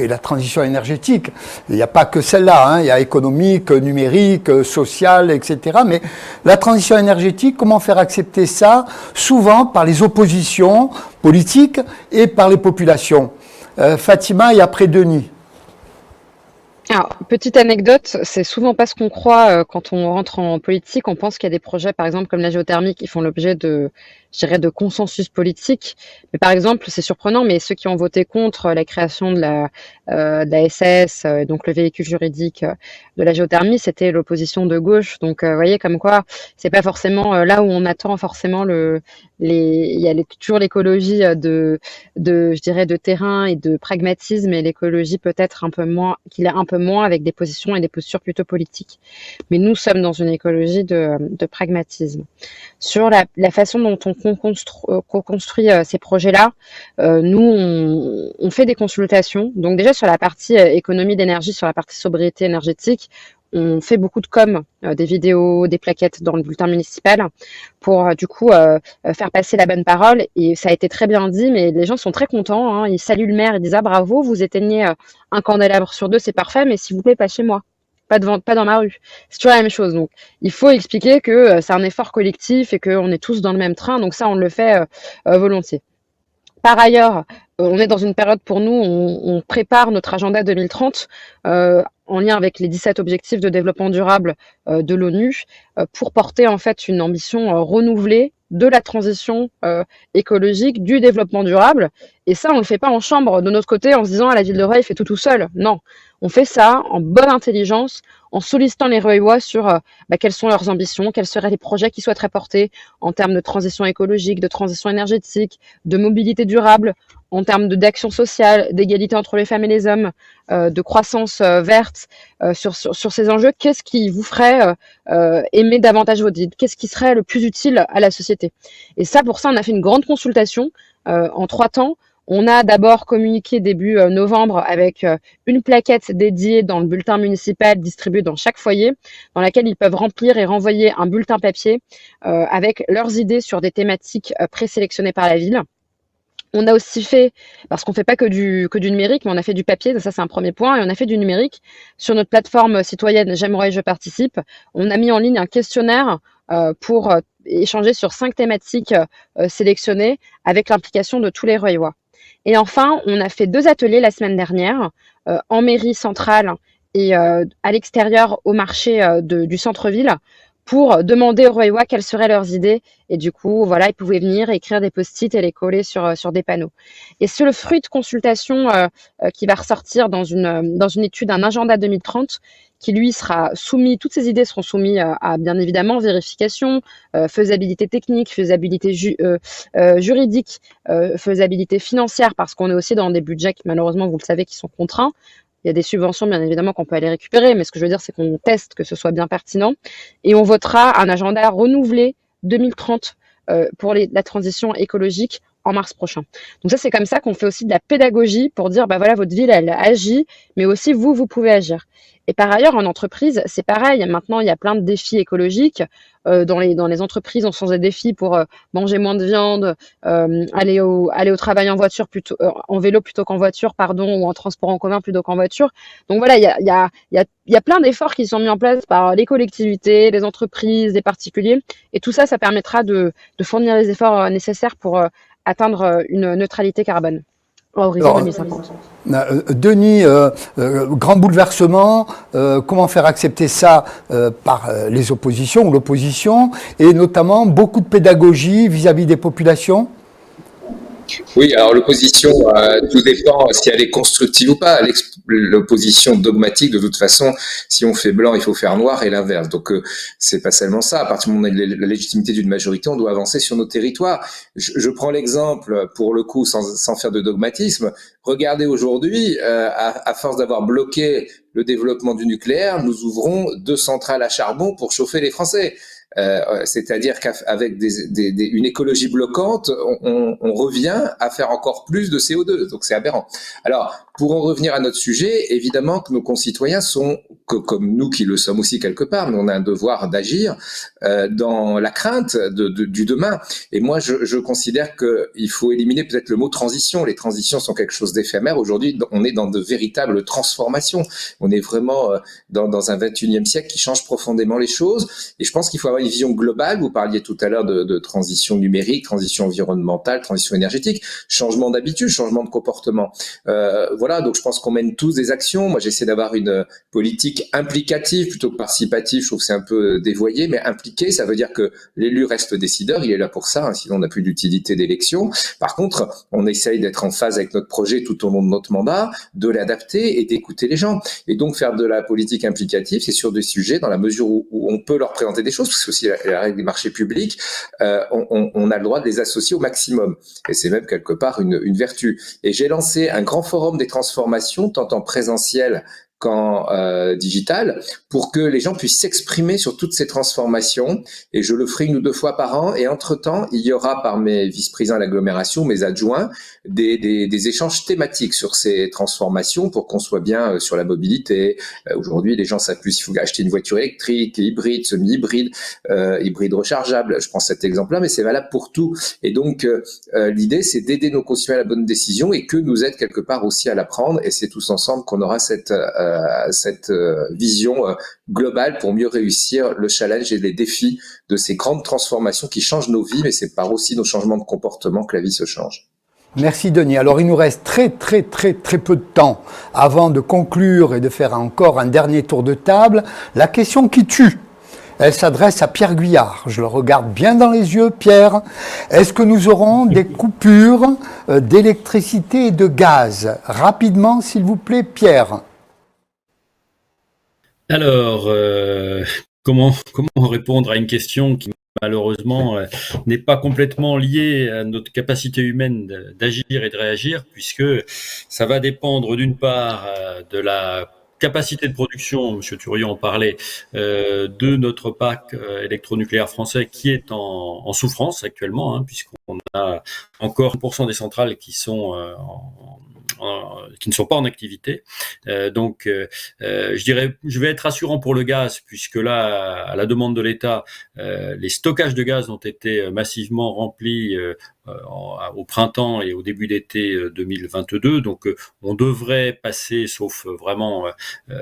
la transition énergétique? Il n'y a pas que celle-là, hein, il y a économique, numérique, sociale, etc. Mais la transition énergétique, comment faire accepter ça? Souvent par les oppositions politiques et par les populations. Fatima et après Denis. Alors, petite anecdote, c'est souvent pas ce qu'on croit quand on rentre en politique. On pense qu'il y a des projets, par exemple, comme la géothermie, qui font l'objet je dirais, de consensus politique. Mais par exemple, c'est surprenant, mais ceux qui ont voté contre la création de la SS, donc le véhicule juridique de la géothermie, c'était l'opposition de gauche. Donc, vous voyez, comme quoi, c'est pas forcément là où on attend forcément il y a toujours l'écologie je dirais, de terrain et de pragmatisme, et l'écologie peut-être un peu moins, qu'il est un peu moins avec des positions et des postures plutôt politiques. Mais nous sommes dans une écologie de pragmatisme. Sur la façon dont on construit ces projets-là, nous, on fait des consultations. Donc déjà, sur la partie économie d'énergie, sur la partie sobriété énergétique, on fait beaucoup de des vidéos, des plaquettes dans le bulletin municipal pour du coup faire passer la bonne parole. Et ça a été très bien dit, mais les gens sont très contents, hein. Ils saluent le maire, ils disent ah bravo, vous éteignez un candélabre sur 2, c'est parfait, mais s'il vous plaît, pas chez moi. Pas dans ma rue. C'est toujours la même chose. Donc, il faut expliquer que c'est un effort collectif et qu'on est tous dans le même train. Donc ça, on le fait volontiers. Par ailleurs, on est dans une période pour nous, on prépare notre agenda 2030 en lien avec les 17 objectifs de développement durable de l'ONU pour porter en fait une ambition renouvelée de la transition écologique, du développement durable. Et ça, on ne le fait pas en chambre de notre côté en se disant la ville de Rueil fait tout seul. Non, on fait ça en bonne intelligence, en sollicitant les Rueillois sur quelles sont leurs ambitions, quels seraient les projets qui souhaiteraient porter en termes de transition écologique, de transition énergétique, de mobilité durable, en termes d'action sociale, d'égalité entre les femmes et les hommes, de croissance verte, sur ces enjeux. Qu'est-ce qui vous ferait aimer davantage votre ville? Qu'est-ce qui serait le plus utile à la société? Et ça, pour ça, on a fait une grande consultation en 3 temps. On a d'abord communiqué début novembre avec une plaquette dédiée dans le bulletin municipal distribué dans chaque foyer, dans laquelle ils peuvent remplir et renvoyer un bulletin papier avec leurs idées sur des thématiques présélectionnées par la ville. On a aussi fait, parce qu'on ne fait pas que du numérique, mais on a fait du papier, ça c'est un premier point, et on a fait du numérique. Sur notre plateforme citoyenne J'aimerais, je participe, on a mis en ligne un questionnaire pour échanger sur 5 thématiques sélectionnées avec l'implication de tous les Rueillois. Et enfin, on a fait 2 ateliers la semaine dernière, en mairie centrale et à l'extérieur au marché du centre-ville, pour demander aux Royois quelles seraient leurs idées. Et du coup, voilà, ils pouvaient venir écrire des post-it et les coller sur des panneaux. Et c'est le fruit de consultation qui va ressortir dans une étude, un agenda 2030, qui lui sera soumis, toutes ces idées seront soumises à bien évidemment vérification, faisabilité technique, faisabilité juridique, faisabilité financière, parce qu'on est aussi dans des budgets qui, malheureusement, vous le savez, qui sont contraints. Il y a des subventions, bien évidemment, qu'on peut aller récupérer, mais ce que je veux dire, c'est qu'on teste que ce soit bien pertinent. Et on votera un agenda renouvelé 2030 pour la transition écologique en mars prochain. Donc ça, c'est comme ça qu'on fait aussi de la pédagogie pour dire, bah voilà, votre ville, elle agit, mais aussi vous pouvez agir. Et par ailleurs, en entreprise, c'est pareil. Maintenant, il y a plein de défis écologiques. Dans les entreprises, on se lance des défis pour manger moins de viande, aller au travail en vélo plutôt qu'en voiture, pardon, ou en transport en commun plutôt qu'en voiture. Donc voilà, il y a plein d'efforts qui sont mis en place par les collectivités, les entreprises, les particuliers. Et tout ça, ça permettra de fournir les efforts nécessaires pour atteindre une neutralité carbone à horizon 2050. Denis, grand bouleversement, comment faire accepter ça par les oppositions ou l'opposition, et notamment beaucoup de pédagogie vis-à-vis des populations? Oui, alors l'opposition, tout dépend si elle est constructive ou pas. L'opposition dogmatique, de toute façon, si on fait blanc, il faut faire noir et l'inverse. Donc, c'est pas seulement ça. À partir du moment où on a la légitimité d'une majorité, on doit avancer sur nos territoires. Je prends l'exemple, pour le coup, sans faire de dogmatisme. Regardez aujourd'hui, à force d'avoir bloqué le développement du nucléaire, nous ouvrons 2 centrales à charbon pour chauffer les Français. C'est-à-dire qu'avec une écologie bloquante, on revient à faire encore plus de CO2. Donc c'est aberrant. Alors, pour en revenir à notre sujet, évidemment que nos concitoyens sont, comme nous qui le sommes aussi quelque part, mais on a un devoir d'agir dans la crainte du demain. Et moi, je considère qu'il faut éliminer peut-être le mot transition. Les transitions sont quelque chose d'éphémère. Aujourd'hui, on est dans de véritables transformations. On est vraiment dans un 21e siècle qui change profondément les choses. Et je pense qu'il faut avoir une vision globale. Vous parliez tout à l'heure de transition numérique, transition environnementale, transition énergétique, changement d'habitude, changement de comportement. Voilà, donc je pense qu'on mène tous des actions. Moi, j'essaie d'avoir une politique implicative plutôt que participative. Je trouve que c'est un peu dévoyé, mais impliqué, ça veut dire que l'élu reste décideur. Il est là pour ça, hein, sinon on n'a plus d'utilité d'élection. Par contre, on essaye d'être en phase avec notre projet tout au long de notre mandat, de l'adapter et d'écouter les gens. Et donc faire de la politique implicative, c'est sur des sujets dans la mesure où on peut leur présenter des choses, parce que aussi la règle des marchés publics, on a le droit de les associer au maximum. Et c'est même quelque part une vertu. Et j'ai lancé un grand forum des transformations, tant en présentiel qu'en digital, pour que les gens puissent s'exprimer sur toutes ces transformations. Et je le ferai 1 ou 2 fois par an. Et entre-temps, il y aura par mes vice-présidents à l'agglomération, mes adjoints, des échanges thématiques sur ces transformations pour qu'on soit bien sur la mobilité. Aujourd'hui, les gens savent plus s'il faut acheter une voiture électrique, hybride, semi-hybride, hybride rechargeable. Je prends cet exemple-là, mais c'est valable pour tout. Et donc, l'idée, c'est d'aider nos concitoyens à la bonne décision et que nous aident quelque part aussi à la prendre. Et c'est tous ensemble qu'on aura cette vision globale pour mieux réussir le challenge et les défis de ces grandes transformations qui changent nos vies, mais c'est par aussi nos changements de comportement que la vie se change. Merci Denis. Alors il nous reste très peu de temps avant de conclure et de faire encore un dernier tour de table. La question qui tue, elle s'adresse à Pierre Guyard. Je le regarde bien dans les yeux, Pierre. Est-ce que nous aurons des coupures d'électricité et de gaz? Rapidement, s'il vous plaît, Pierre. Alors, comment répondre à une question qui malheureusement n'est pas complètement liée à notre capacité humaine d'agir et de réagir, puisque ça va dépendre d'une part de la capacité de production, M. Thuriot en parlait, de notre parc électronucléaire français qui est en souffrance actuellement, hein, puisqu'on a encore 1% des centrales qui sont qui ne sont pas en activité. Je vais être rassurant pour le gaz, puisque là, à la demande de l'État, les stockages de gaz ont été massivement remplis au printemps et au début d'été 2022. Donc, on devrait passer, sauf vraiment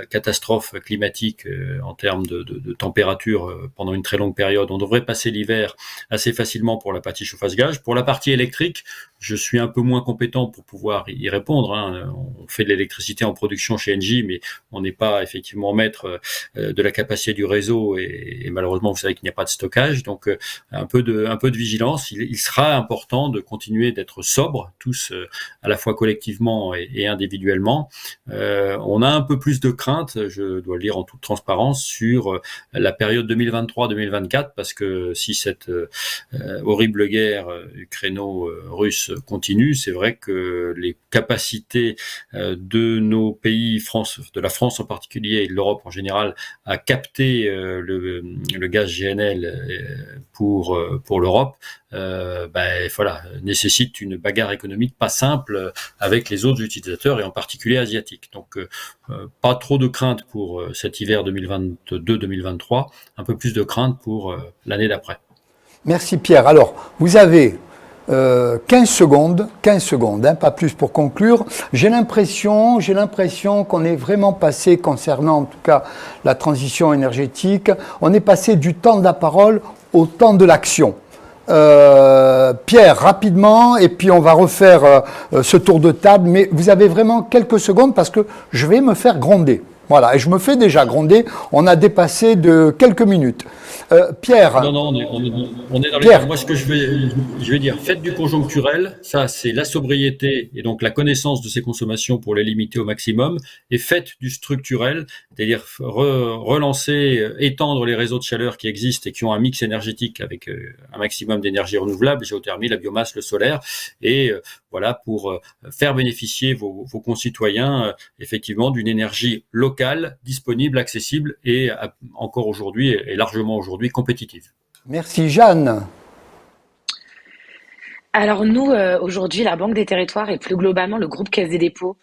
catastrophe climatique en termes de température pendant une très longue période, on devrait passer l'hiver assez facilement pour la partie chauffage gaz. Pour la partie électrique, je suis un peu moins compétent pour pouvoir y répondre. Hein. fait de l'électricité en production chez Engie, mais on n'est pas effectivement maître de la capacité du réseau et malheureusement, vous savez qu'il n'y a pas de stockage. Donc, un peu de vigilance. Il sera important de continuer d'être sobre, tous à la fois collectivement et individuellement. On a un peu plus de crainte, je dois le dire en toute transparence, sur la période 2023-2024, parce que si cette horrible guerre ukraino-russe continue, c'est vrai que les capacités de nos pays, de la France en particulier et de l'Europe en général, à capter le gaz GNL pour l'Europe, nécessite une bagarre économique pas simple avec les autres utilisateurs et en particulier asiatiques. Donc, pas trop de crainte pour cet hiver 2022-2023, un peu plus de crainte pour l'année d'après. Merci Pierre. Alors, vous avez 15 secondes, pas plus pour conclure. J'ai l'impression qu'on est vraiment passé, concernant en tout cas la transition énergétique, on est passé du temps de la parole au temps de l'action. Pierre, rapidement, et puis on va refaire ce tour de table, mais vous avez vraiment quelques secondes parce que je vais me faire gronder. Voilà, et je me fais déjà gronder, on a dépassé de quelques minutes. Pierre. Non, on est dans Pierre. les... Moi, ce que je vais dire, faites du conjoncturel, ça c'est la sobriété et donc la connaissance de ces consommations pour les limiter au maximum, et faites du structurel, c'est-à-dire relancer, étendre les réseaux de chaleur qui existent et qui ont un mix énergétique avec un maximum d'énergie renouvelable, géothermie, la biomasse, le solaire, et voilà, pour faire bénéficier vos concitoyens effectivement d'une énergie locale, disponible, accessible et encore aujourd'hui et largement aujourd'hui compétitive. Merci Jeanne. Alors nous, aujourd'hui, la Banque des Territoires et plus globalement le groupe Caisse des Dépôts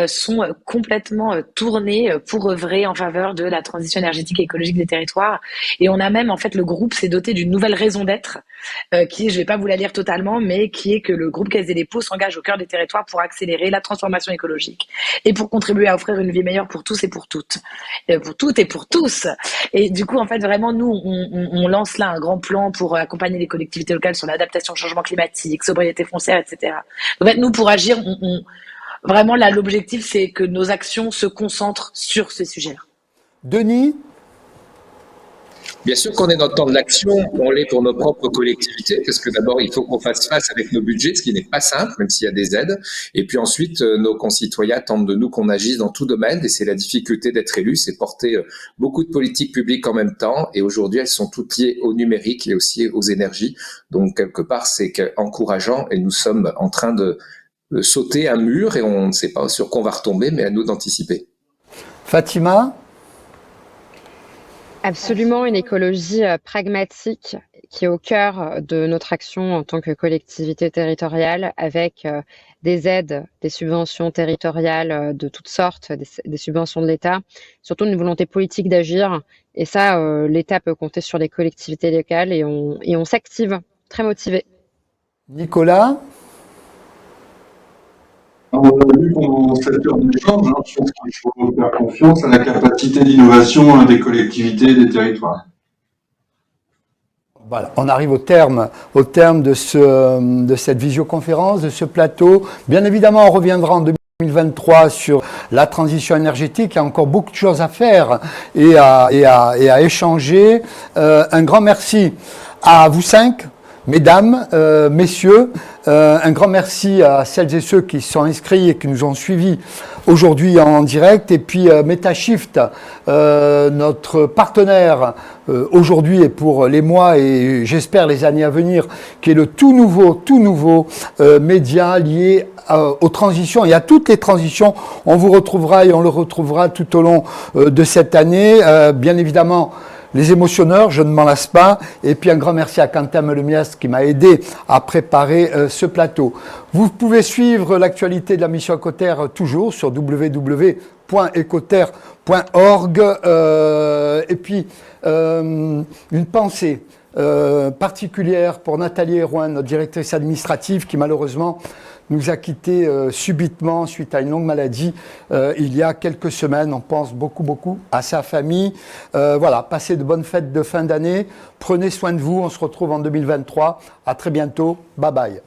sont complètement tournés pour œuvrer en faveur de la transition énergétique et écologique des territoires. Et on a même, en fait, le groupe s'est doté d'une nouvelle raison d'être qui est, je vais pas vous la lire totalement, mais qui est que le groupe Caisse des Dépôts s'engage au cœur des territoires pour accélérer la transformation écologique et pour contribuer à offrir une vie meilleure pour tous et pour toutes. Pour toutes et pour tous. Et du coup, en fait, vraiment, nous, on lance là un grand plan pour accompagner les collectivités locales sur l'adaptation au changement climatique, sobriété foncière, etc. En fait, nous, pour agir, vraiment, là, l'objectif, c'est que nos actions se concentrent sur ces sujets-là. Denis ? Bien sûr qu'on est dans le temps de l'action, on l'est pour nos propres collectivités, parce que d'abord, il faut qu'on fasse face avec nos budgets, ce qui n'est pas simple, même s'il y a des aides. Et puis ensuite, nos concitoyens attendent de nous qu'on agisse dans tout domaine, et c'est la difficulté d'être élu, c'est porter beaucoup de politiques publiques en même temps. Et aujourd'hui, elles sont toutes liées au numérique et aussi aux énergies. Donc, quelque part, c'est encourageant, et nous sommes en train de sauter un mur, et on ne sait pas sur quoi on va retomber, mais à nous d'anticiper. Fatima ? Absolument, une écologie pragmatique qui est au cœur de notre action en tant que collectivité territoriale, avec des aides, des subventions territoriales de toutes sortes, des subventions de l'État, surtout une volonté politique d'agir. Et ça, l'État peut compter sur les collectivités locales et on s'active, très motivé. Nicolas ? On a vu pendant cette heure d'échange, je pense qu'il faut faire confiance à la capacité d'innovation des collectivités et des territoires. Voilà, on arrive au terme de cette visioconférence, de ce plateau. Bien évidemment, on reviendra en 2023 sur la transition énergétique. Il y a encore beaucoup de choses à faire et à échanger. Un grand merci à vous cinq. Mesdames, messieurs, un grand merci à celles et ceux qui se sont inscrits et qui nous ont suivis aujourd'hui en direct. Et puis MetaShift, notre partenaire aujourd'hui et pour les mois et j'espère les années à venir, qui est le tout nouveau média lié aux transitions et à toutes les transitions. On vous retrouvera et on le retrouvera tout au long de cette année. Bien évidemment, les émotionneurs, je ne m'en lasse pas. Et puis un grand merci à Quentin Melemias qui m'a aidé à préparer ce plateau. Vous pouvez suivre l'actualité de la mission Écoterre toujours sur www.ecoterre.org. Et puis une pensée particulière pour Nathalie Hérouin, notre directrice administrative, qui malheureusement nous a quittés subitement suite à une longue maladie il y a quelques semaines. On pense beaucoup à sa famille. Voilà, passez de bonnes fêtes de fin d'année. Prenez soin de vous. On se retrouve en 2023. À très bientôt. Bye bye.